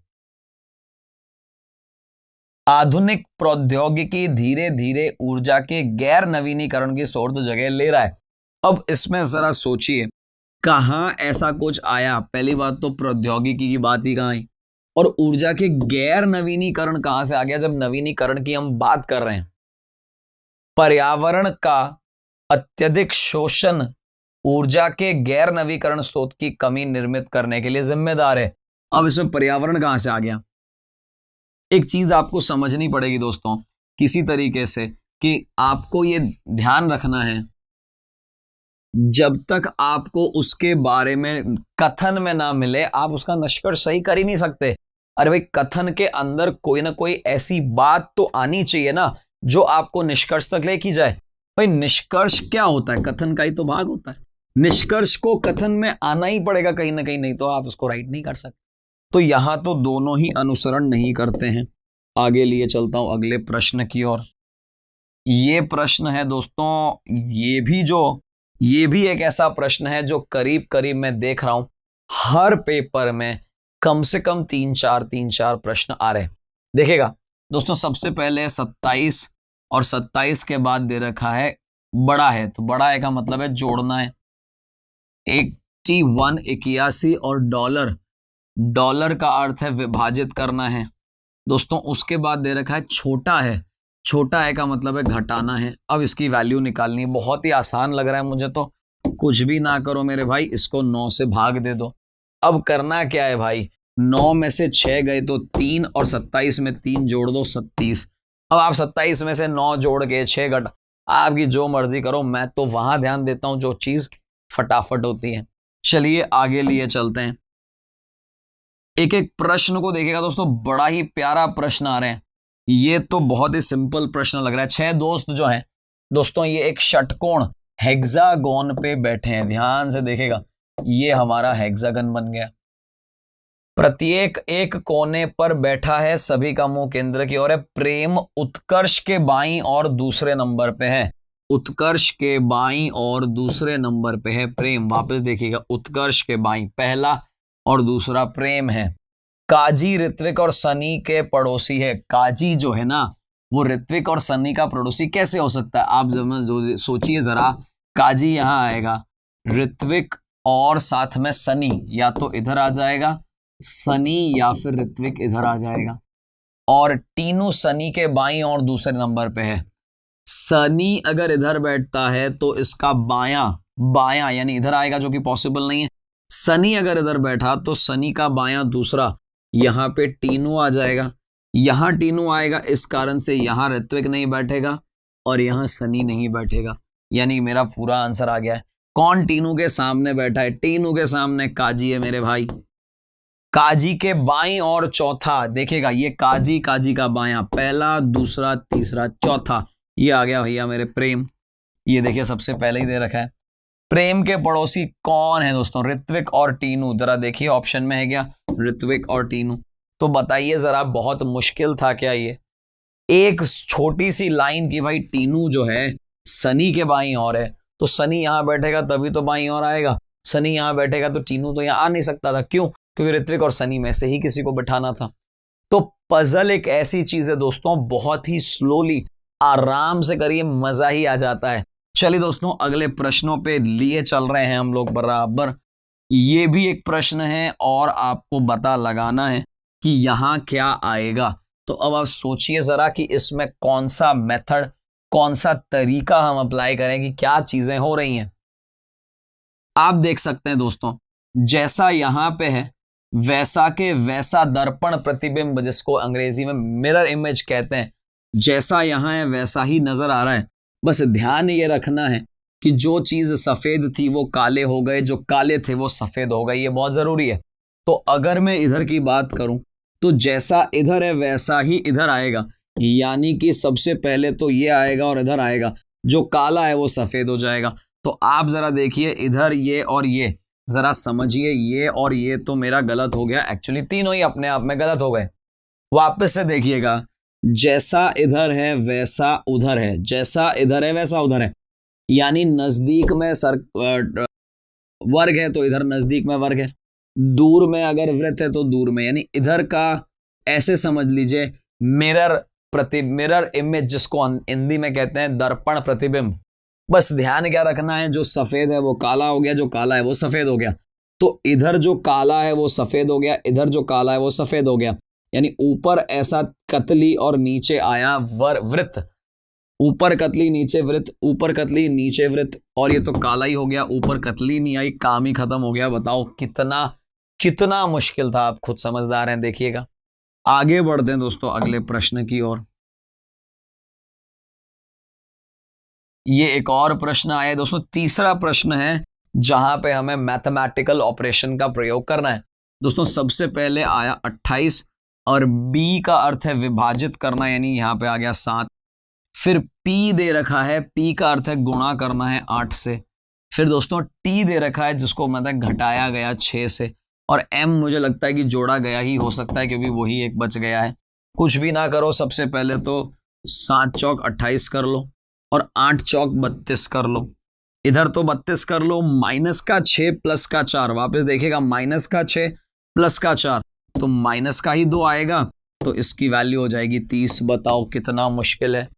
आधुनिक प्रौद्योगिकी धीरे धीरे ऊर्जा के गैर नवीनीकरण की सोर्स जगह ले रहा है। अब इसमें जरा सोचिए, कहां ऐसा कुछ आया? पहली बात तो प्रौद्योगिकी की बात ही कहां आई, और ऊर्जा के गैर नवीनीकरण कहां से आ गया जब नवीनीकरण की हम बात कर रहे हैं? पर्यावरण का अत्यधिक शोषण ऊर्जा के गैर नवीकरण स्रोत की कमी निर्मित करने के लिए जिम्मेदार है। अब इसमें पर्यावरण कहां से आ गया? एक चीज आपको समझनी पड़ेगी दोस्तों किसी तरीके से, कि आपको ये ध्यान रखना है, जब तक आपको उसके बारे में कथन में ना मिले आप उसका निष्कर्ष सही कर ही नहीं सकते। अरे भाई, कथन के अंदर कोई ना कोई ऐसी बात तो आनी चाहिए ना जो आपको निष्कर्ष तक लेके जाए। भाई निष्कर्ष क्या होता है? कथन का ही तो भाग होता है। निष्कर्ष को कथन में आना ही पड़ेगा कहीं ना कहीं, नहीं तो आप उसको राइट नहीं कर सकते। तो यहां तो दोनों ही अनुसरण नहीं करते हैं। आगे लिए चलता हूं अगले प्रश्न की ओर। ये प्रश्न है दोस्तों, ये भी एक ऐसा प्रश्न है जो करीब करीब मैं देख रहा हूं हर पेपर में कम से कम 3-4 प्रश्न आ रहे हैं। देखिएगा दोस्तों, सबसे पहले 27, और 27 के बाद दे रखा है बड़ा है, तो बड़ा है का मतलब है जोड़ना है। 81 81 और डॉलर का अर्थ है विभाजित करना है दोस्तों। उसके बाद दे रखा है छोटा है, छोटा है का मतलब है घटाना है। अब इसकी वैल्यू निकालनी है, बहुत ही आसान लग रहा है मुझे तो। कुछ भी ना करो मेरे भाई, इसको 9 से भाग दे दो। अब करना क्या है भाई, 9 में से 6 गए तो 3, और 27 में 3 जोड़ दो 37। अब आप 27 में से 9 जोड़ के 6 घटा, आपकी जो मर्जी करो, मैं तो वहां ध्यान देता हूं जो चीज फटाफट होती है। चलिए आगे लिए चलते हैं। एक एक प्रश्न को देखिएगा दोस्तों, बड़ा ही प्यारा प्रश्न आ रहे हैं। ये तो बहुत ही सिंपल प्रश्न लग रहा है। 6 दोस्त जो हैं दोस्तों, ये एक षटकोण हेक्सागोन पे बैठे हैं। ध्यान से देखेगा, ये हमारा हेक्सागन बन गया। प्रत्येक एक कोने पर बैठा है, सभी का मुंह केंद्र की ओर है। प्रेम उत्कर्ष के बाईं और दूसरे नंबर पे है। उत्कर्ष के बाईं और दूसरे नंबर पे है प्रेम। वापस देखिएगा, उत्कर्ष के बाईं पहला और दूसरा प्रेम है। काजी ऋत्विक और सनी के पड़ोसी है। काजी जो है ना, वो ऋत्विक और सनी का पड़ोसी कैसे हो सकता है? आप जब सोचिए जरा, काजी यहां आएगा, ऋत्विक और साथ में सनी या तो इधर आ जाएगा, सनी या फिर ऋत्विक इधर आ जाएगा। और टीनू सनी के बाईं और दूसरे नंबर पे है। सनी अगर इधर बैठता है तो इसका बायां बायां यानी इधर आएगा, जो कि पॉसिबल नहीं है। सनी अगर इधर बैठा तो सनी का बायां दूसरा, यहां पे टीनू आ जाएगा। यहां टीनू आएगा, इस कारण से यहां ऋत्विक नहीं बैठेगा और यहां सनी नहीं बैठेगा। यानी मेरा पूरा आंसर आ गया है। कौन टीनू के सामने बैठा है? टीनू के सामने काजी है मेरे भाई। काजी के बाईं और चौथा देखिएगा, ये काजी, काजी का बायां, पहला दूसरा तीसरा चौथा, ये आ गया भैया मेरे प्रेम। ये देखिए सबसे पहले ही दे रखा है। प्रेम के पड़ोसी कौन है दोस्तों? ऋत्विक और टीनू। जरा देखिए ऑप्शन में है क्या ऋत्विक और टीनू? तो बताइए जरा, बहुत मुश्किल था क्या ये? एक छोटी सी लाइन की भाई, टीनू जो है सनी के बाईं और है, तो सनी यहां बैठेगा तभी तो बाईं और आएगा। सनी यहां बैठेगा तो टीनू तो यहां आ नहीं सकता था। क्यों? क्योंकि ऋत्विक और सनी में से ही किसी को बिठाना था। तो पजल एक ऐसी चीज है दोस्तों, बहुत ही स्लोली, आराम से करिए, मजा ही आ जाता है। चलिए दोस्तों, अगले प्रश्नों पे लिए चल रहे हैं हम लोग बराबर। ये भी एक प्रश्न है और आपको पता लगाना है कि यहां क्या आएगा। तो अब आप सोचिए जरा कि इसमें कौन सा मेथड, कौन सा तरीका हम अप्लाई करें कि क्या चीजें हो रही हैं। आप देख सकते हैं दोस्तों, जैसा यहां पे है वैसा के वैसा दर्पण प्रतिबिंब, जिसको अंग्रेजी में मिरर इमेज कहते हैं, जैसा यहां है वैसा ही नजर आ रहा है। बस ध्यान ये रखना है कि जो चीज सफेद थी वो काले हो गए, जो काले थे वो सफेद हो गए, ये बहुत जरूरी है। तो अगर मैं इधर की बात करूं तो जैसा इधर है वैसा ही इधर आएगा, यानी कि सबसे पहले तो ये आएगा और इधर आएगा, जो काला है वो सफेद हो जाएगा। तो आप जरा देखिए, इधर ये और ये जरा समझिए, ये और ये तो मेरा गलत हो गया, एक्चुअली तीनों ही अपने आप में गलत हो गए। वापस से देखिएगा, जैसा इधर है वैसा उधर है, जैसा इधर है वैसा उधर है, यानी नजदीक में वर्ग है तो इधर नजदीक में वर्ग है, दूर में अगर वृत्त है तो दूर में, यानी इधर का ऐसे समझ लीजिए मिरर इमेज, जिसको हिंदी में कहते हैं दर्पण प्रतिबिंब। बस ध्यान क्या रखना है, जो सफेद है वो काला हो गया, जो काला है वो सफेद हो गया। तो इधर जो काला है वो सफेद हो गया, इधर जो काला है वो सफेद हो गया, यानी ऊपर ऐसा कतली और नीचे आया वृत्त, ऊपर कतली नीचे वृत्त, ऊपर कतली नीचे वृत्त, और ये तो काला ही हो गया, ऊपर कतली नहीं आई, काम ही खत्म हो गया। बताओ कितना कितना मुश्किल था, आप खुद समझदार हैं। देखिएगा, आगे बढ़ते हैं दोस्तों अगले प्रश्न की ओर। ये एक और प्रश्न आया है दोस्तों, तीसरा प्रश्न है जहां पे हमें मैथमेटिकल ऑपरेशन का प्रयोग करना है। दोस्तों सबसे पहले आया 28 और बी का अर्थ है विभाजित करना, यानी यहां पे आ गया 7। फिर पी दे रखा है, पी का अर्थ है गुणा करना है 8 से। फिर दोस्तों टी दे रखा है, जिसको मतलब घटाया गया 6 से। और एम मुझे लगता है कि जोड़ा गया ही हो सकता है, क्योंकि वही एक बच गया है। कुछ भी ना करो, सबसे पहले तो 7 चौक 28 कर लो और 8 चौक 32 कर लो। इधर तो 32 कर लो, माइनस का 6 प्लस का 4, वापस देखिएगा, माइनस का 6 प्लस का 4, तो माइनस का ही 2 आएगा, तो इसकी वैल्यू हो जाएगी 30। बताओ कितना मुश्किल है।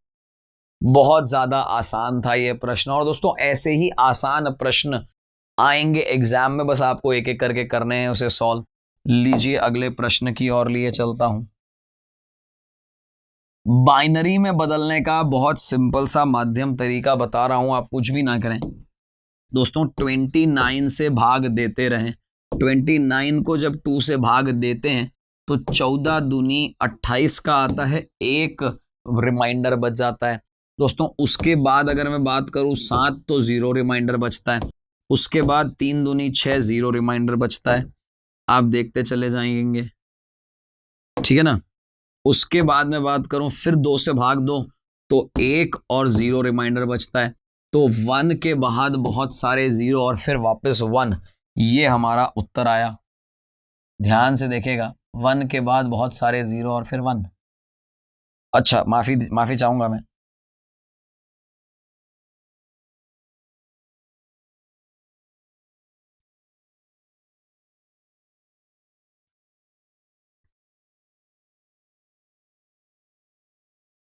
बहुत ज्यादा आसान था ये प्रश्न, और दोस्तों ऐसे ही आसान प्रश्न आएंगे एग्जाम में, बस आपको एक एक करके करने हैं उसे सॉल्व। लीजिए अगले प्रश्न की ओर लिए चलता हूं। बाइनरी में बदलने का बहुत सिंपल सा माध्यम तरीका बता रहा हूं, आप कुछ भी ना करें दोस्तों। 29 से भाग देते रहें। 29 को जब 2 से भाग देते हैं तो 14 दूनी 28 का आता है, एक रिमाइंडर बच जाता है दोस्तों। उसके बाद अगर मैं बात करूं 7, तो 0 रिमाइंडर बचता है। उसके बाद 3 दूनी 6, 0 रिमाइंडर बचता है। आप देखते चले जाएंगे, ठीक है ना। उसके बाद में बात करूं, फिर 2 से भाग दो तो 1 और 0 रिमाइंडर बचता है। तो 1 के बाद बहुत सारे 0 और फिर वापस 1, ये हमारा उत्तर आया। ध्यान से देखेगा, 1 के बाद बहुत सारे 0 और फिर 1। अच्छा, माफी चाहूंगा मैं।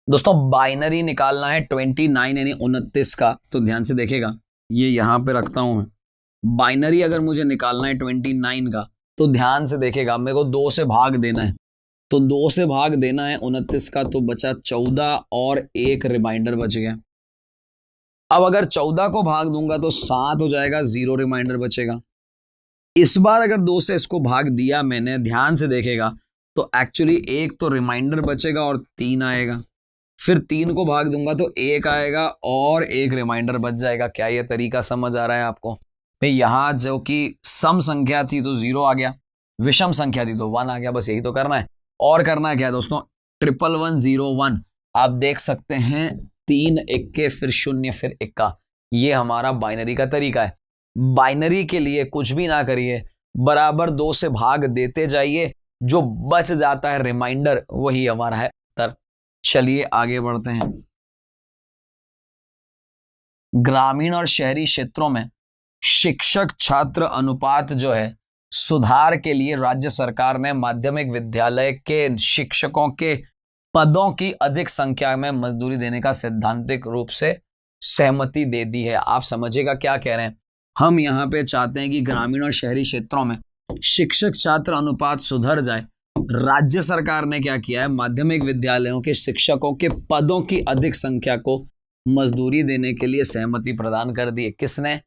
दोस्तों बाइनरी निकालना है 29 यानी 29 का, तो ध्यान से देखेगा, ये यहां पे रखता हूं मैं, बाइनरी अगर मुझे निकालना है 29 का, तो ध्यान से देखेगा, मेरे को 2 से भाग देना है, तो 2 से भाग देना है 29 का, तो बचा 14 और एक रिमाइंडर बच गया। अब अगर 14 को भाग दूंगा तो 7 हो जाएगा, 0 रिमाइंडर बचेगा। इस बार अगर 2 से इसको भाग दिया मैंने, ध्यान से देखेगा, तो एक्चुअली एक तो रिमाइंडर बचेगा और 3 आएगा, फिर 3 को भाग दूंगा तो 1 आएगा और एक रिमाइंडर बच जाएगा। क्या ये तरीका समझ आ रहा है आपको? भाई यहां जो कि सम संख्या थी तो 0 आ गया, विषम संख्या थी तो 1 आ गया, बस यही तो करना है। और करना है क्या दोस्तों? 11101 आप देख सकते हैं, 3 इक्के फिर 0 फिर इक्का, ये हमारा बाइनरी का तरीका है। बाइनरी के लिए कुछ भी ना करिए, बराबर 2 से भाग देते जाइए, जो बच जाता है रिमाइंडर वही हमारा है उत्तर। चलिए आगे बढ़ते हैं। ग्रामीण और शहरी क्षेत्रों में शिक्षक छात्र अनुपात जो है सुधार के लिए राज्य सरकार ने माध्यमिक विद्यालय के शिक्षकों के पदों की अधिक संख्या में मजदूरी देने का सैद्धांतिक रूप से सहमति दे दी है। आप समझिएगा क्या कह रहे हैं, हम यहाँ पे चाहते हैं कि ग्रामीण और शहरी क्षेत्रों में शिक्षक छात्र अनुपात सुधर जाए। राज्य सरकार ने क्या किया है, माध्यमिक विद्यालयों के शिक्षकों के पदों की अधिक संख्या को मजदूरी देने के लिए सहमति प्रदान कर दी है। किसने?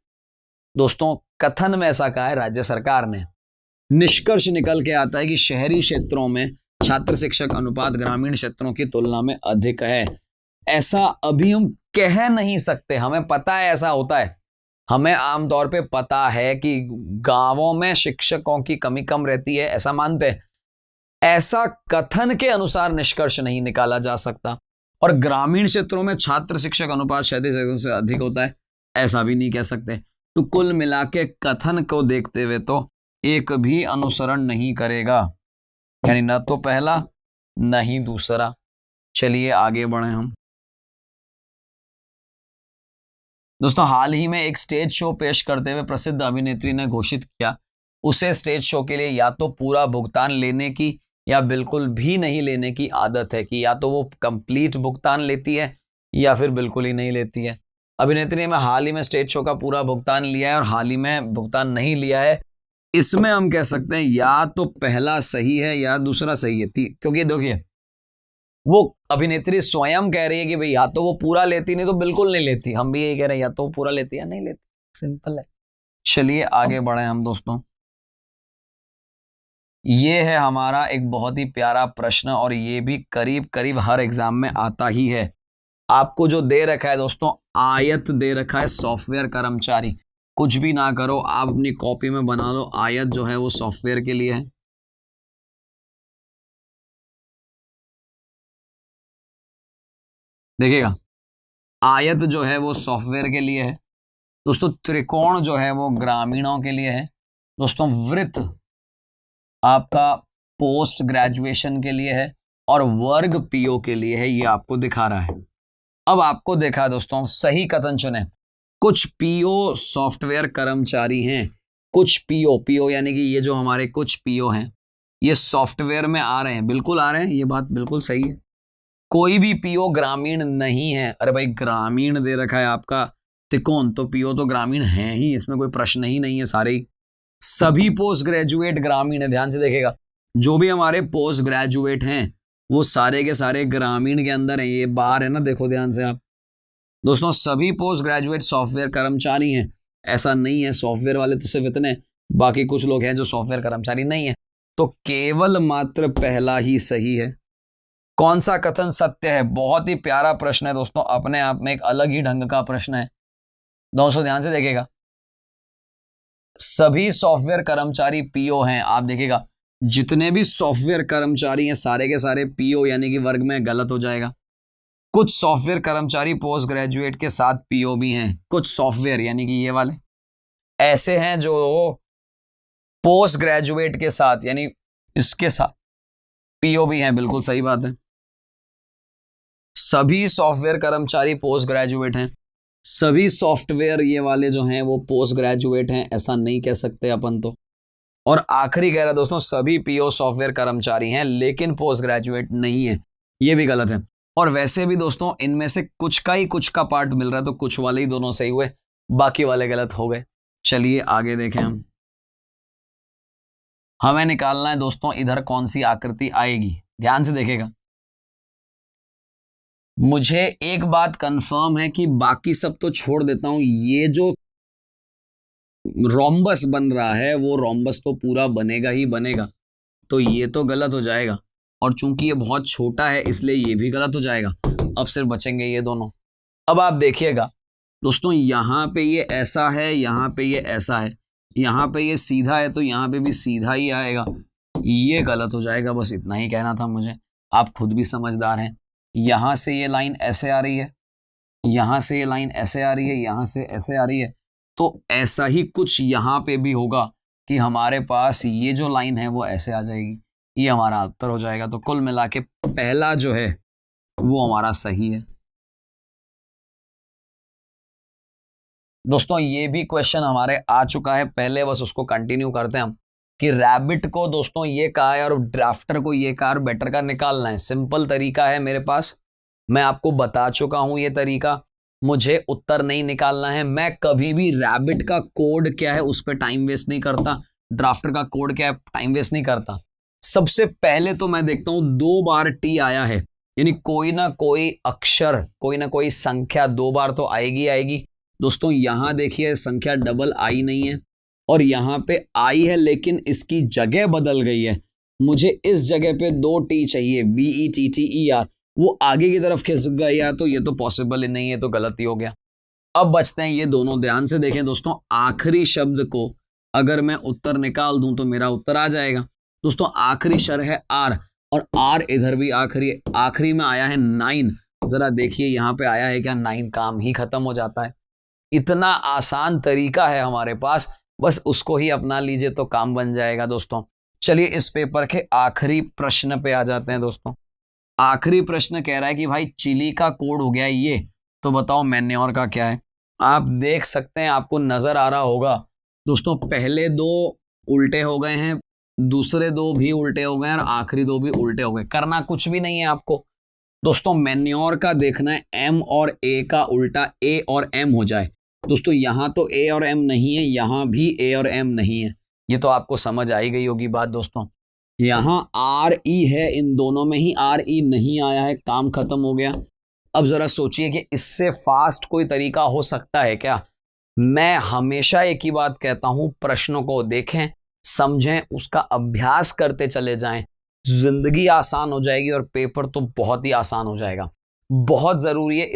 दोस्तों कथन में ऐसा कहा है राज्य सरकार ने। निष्कर्ष निकल के आता है कि शहरी क्षेत्रों में छात्र शिक्षक अनुपात ग्रामीण क्षेत्रों की तुलना में अधिक है। ऐसा अभी हम कह नहीं सकते, हमें पता है ऐसा होता है, हमें आमतौर पे पता है कि गांवों में शिक्षकों की कमी कम रहती है, ऐसा मानते हैं। ऐसा कथन के अनुसार निष्कर्ष नहीं निकाला जा सकता। और ग्रामीण क्षेत्रों में छात्र शिक्षक अनुपात शहरी क्षेत्रों से अधिक होता है, ऐसा भी नहीं कह सकते। तो कुल मिला के कथन को देखते हुए तो एक भी अनुसरण नहीं करेगा, यानी न तो पहला न ही दूसरा। चलिए आगे बढ़े हम। दोस्तों हाल ही में एक स्टेज शो पेश करते हुए प्रसिद्ध अभिनेत्री ने घोषित किया उसे स्टेज शो के लिए या तो पूरा भुगतान लेने की या बिल्कुल भी नहीं लेने की आदत है, कि या तो वो कंप्लीट भुगतान लेती है या फिर बिल्कुल ही नहीं लेती है। अभिनेत्री ने हाल ही में स्टेज शो का पूरा भुगतान लिया है और हाल ही में भुगतान नहीं लिया है। इसमें हम कह सकते हैं या तो पहला सही है या दूसरा सही है, क्योंकि देखिए वो अभिनेत्री स्वयं कह रही है कि भाई या तो वो पूरा लेती नहीं तो बिल्कुल नहीं लेती। हम भी यही कह रहे हैं, या तो वो पूरा लेती या नहीं लेती, सिंपल है। चलिए आगे बढ़े हम दोस्तों। ये है हमारा एक बहुत ही प्यारा प्रश्न और ये भी करीब करीब हर एग्जाम में आता ही है। आपको जो दे रखा है दोस्तों, आयत दे रखा है सॉफ्टवेयर कर्मचारी। कुछ भी ना करो, आप अपनी कॉपी में बना लो, आयत जो है वो सॉफ्टवेयर के लिए है। देखिएगा आयत जो है वो सॉफ्टवेयर के लिए है दोस्तों। त्रिकोण जो है वो ग्रामीणों के लिए है दोस्तों। वृत्त आपका पोस्ट ग्रेजुएशन के लिए है और वर्ग पीओ के लिए है। ये आपको दिखा रहा है। अब आपको देखा दोस्तों, सही कथन चुने। कुछ पीओ सॉफ्टवेयर कर्मचारी हैं, कुछ पीओ यानी कि ये जो हमारे कुछ पीओ हैं ये सॉफ्टवेयर में आ रहे हैं, बिल्कुल आ रहे हैं, ये बात बिल्कुल सही है। कोई भी पीओ ग्रामीण नहीं है। अरे भाई ग्रामीण दे रखा है आपका त्रिकोण, तो पीओ तो ग्रामीण है ही, इसमें कोई प्रश्न ही नहीं है। सारे ही सभी पोस्ट ग्रेजुएट ग्रामीण है। ध्यान से देखेगा, जो भी हमारे पोस्ट ग्रेजुएट हैं वो सारे के सारे ग्रामीण के अंदर है। ये बार है ना, देखो ध्यान से आप दोस्तों, सभी पोस्ट ग्रेजुएट सॉफ्टवेयर कर्मचारी हैं। ऐसा नहीं है, सॉफ्टवेयर वाले तो सिर्फ इतने, बाकी कुछ लोग हैं जो सॉफ्टवेयर कर्मचारी नहीं है। तो केवल मात्र पहला ही सही है। कौन सा कथन सत्य है? बहुत ही प्यारा प्रश्न है दोस्तों, अपने आप में एक अलग ही ढंग का प्रश्न है। दोस्तों ध्यान से देखेगा, सभी सॉफ्टवेयर कर्मचारी पीओ हैं। आप देखेगा जितने भी सॉफ्टवेयर कर्मचारी हैं सारे के सारे पीओ यानी कि वर्ग में गलत हो जाएगा। कुछ सॉफ्टवेयर कर्मचारी पोस्ट ग्रेजुएट के साथ पीओ भी हैं। कुछ सॉफ्टवेयर यानी कि ये वाले ऐसे हैं जो पोस्ट ग्रेजुएट के साथ यानी इसके साथ पीओ भी हैं, बिल्कुल सही बात है। सभी सॉफ्टवेयर कर्मचारी पोस्ट ग्रेजुएट हैं। सभी सॉफ्टवेयर ये वाले जो हैं वो पोस्ट ग्रेजुएट हैं, ऐसा नहीं कह सकते अपन तो। और आखिरी कह रहा है दोस्तों, सभी पीओ सॉफ्टवेयर कर्मचारी हैं लेकिन पोस्ट ग्रेजुएट नहीं है, ये भी गलत है। और वैसे भी दोस्तों इनमें से कुछ का पार्ट मिल रहा है, तो कुछ वाले ही दोनों सही हुए, बाकी वाले गलत हो गए। चलिए आगे देखें हम। हमें निकालना है दोस्तों इधर कौन सी आकृति आएगी। ध्यान से देखेगा। मुझे एक बात कंफर्म है कि बाकी सब तो छोड़ देता हूं, ये जो रोम्बस बन रहा है वो रोम्बस तो पूरा बनेगा ही बनेगा, तो ये तो गलत हो जाएगा, और चूंकि ये बहुत छोटा है इसलिए ये भी गलत हो जाएगा। अब सिर्फ बचेंगे ये दोनों। अब आप देखिएगा दोस्तों, यहां पे ये ऐसा है, यहां पे ये ऐसा है, यहां पे ये सीधा है तो यहां पे भी सीधा ही आएगा, ये गलत हो जाएगा। बस इतना ही कहना था मुझे, आप खुद भी समझदार हैं। यहां से ये लाइन ऐसे आ रही है, यहां से ये लाइन ऐसे आ रही है, यहां से ऐसे आ रही है, तो ऐसा ही कुछ यहां पे भी होगा कि हमारे पास ये जो लाइन है वो ऐसे आ जाएगी। ये हमारा उत्तर हो जाएगा। तो कुल मिला के पहला जो है वो हमारा सही है। दोस्तों ये भी क्वेश्चन हमारे आ चुका है पहले, बस उसको कंटिन्यू करते हैं हम, कि रैबिट को दोस्तों ये कहा है और ड्राफ्टर को ये कहा और बेटर का निकालना है। सिंपल तरीका है मेरे पास, मैं आपको बता चुका हूं ये तरीका। मुझे उत्तर नहीं निकालना है, मैं कभी भी रैबिट का कोड क्या है उस पर टाइम वेस्ट नहीं करता, ड्राफ्टर का कोड क्या है टाइम वेस्ट नहीं करता। सबसे पहले तो मैं देखता हूं 2 बार टी आया है, यानी कोई ना कोई अक्षर, कोई ना कोई संख्या 2 बार तो आएगी आएगी। दोस्तों यहां देखिए संख्या डबल आई नहीं है, और यहां पे आई है लेकिन इसकी जगह बदल गई है। मुझे इस जगह पे 2 टी चाहिए, BETTER, वो आगे की तरफ खिसक गया, तो ये तो पॉसिबल ही नहीं है, तो गलती हो गया। अब बचते हैं ये दोनों। ध्यान से देखें दोस्तों, आखिरी शब्द को अगर मैं उत्तर निकाल दूं तो मेरा उत्तर आ जाएगा। दोस्तों आखिरी शर है आर, और आर इधर भी आखिरी में आया है 9। जरा देखिए यहां पे आया है क्या 9, काम ही खत्म हो जाता है। इतना आसान तरीका है हमारे पास, बस उसको ही अपना लीजिए तो काम बन जाएगा दोस्तों। चलिए इस पेपर के आखिरी प्रश्न पे आ जाते हैं दोस्तों। आखिरी प्रश्न कह रहा है कि भाई चिली का कोड हो गया ये, तो बताओ मैन्योर का क्या है। आप देख सकते हैं, आपको नजर आ रहा होगा दोस्तों, पहले 2 उल्टे हो गए हैं, दूसरे 2 भी उल्टे हो गए हैं, और आखिरी 2 भी उल्टे हो गए। करना कुछ भी नहीं है आपको दोस्तों, मैन्योर का देखना है एम और ए का उल्टा ए और एम हो जाए। दोस्तों यहां तो ए और एम नहीं है, यहां भी ए और एम नहीं है, ये तो आपको समझ आई गई होगी बात दोस्तों। यहां आर ई है, इन दोनों में ही आर ई नहीं आया है, काम खत्म हो गया। अब जरा सोचिए कि इससे फास्ट कोई तरीका हो सकता है क्या। मैं हमेशा एक ही बात कहता हूं, प्रश्नों को देखें, समझें, उसका अभ्यास करते चले जाएं, जिंदगी आसान हो जाएगी और पेपर तो बहुत ही आसान हो जाएगा। बहुत जरूरी है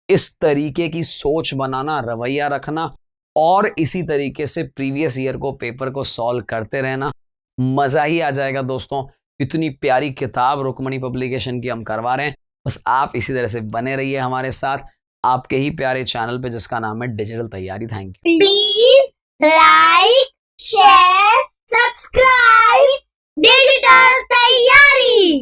इस तरीके की सोच बनाना, रवैया रखना, और इसी तरीके से प्रीवियस ईयर को पेपर को सॉल्व करते रहना। मजा ही आ जाएगा दोस्तों। इतनी प्यारी किताब रुक्मणी पब्लिकेशन की हम करवा रहे हैं, बस आप इसी तरह से बने रहिए हमारे साथ, आपके ही प्यारे चैनल पे जिसका नाम है डिजिटल तैयारी। Thank you. Please like, share, subscribe digital तैयारी।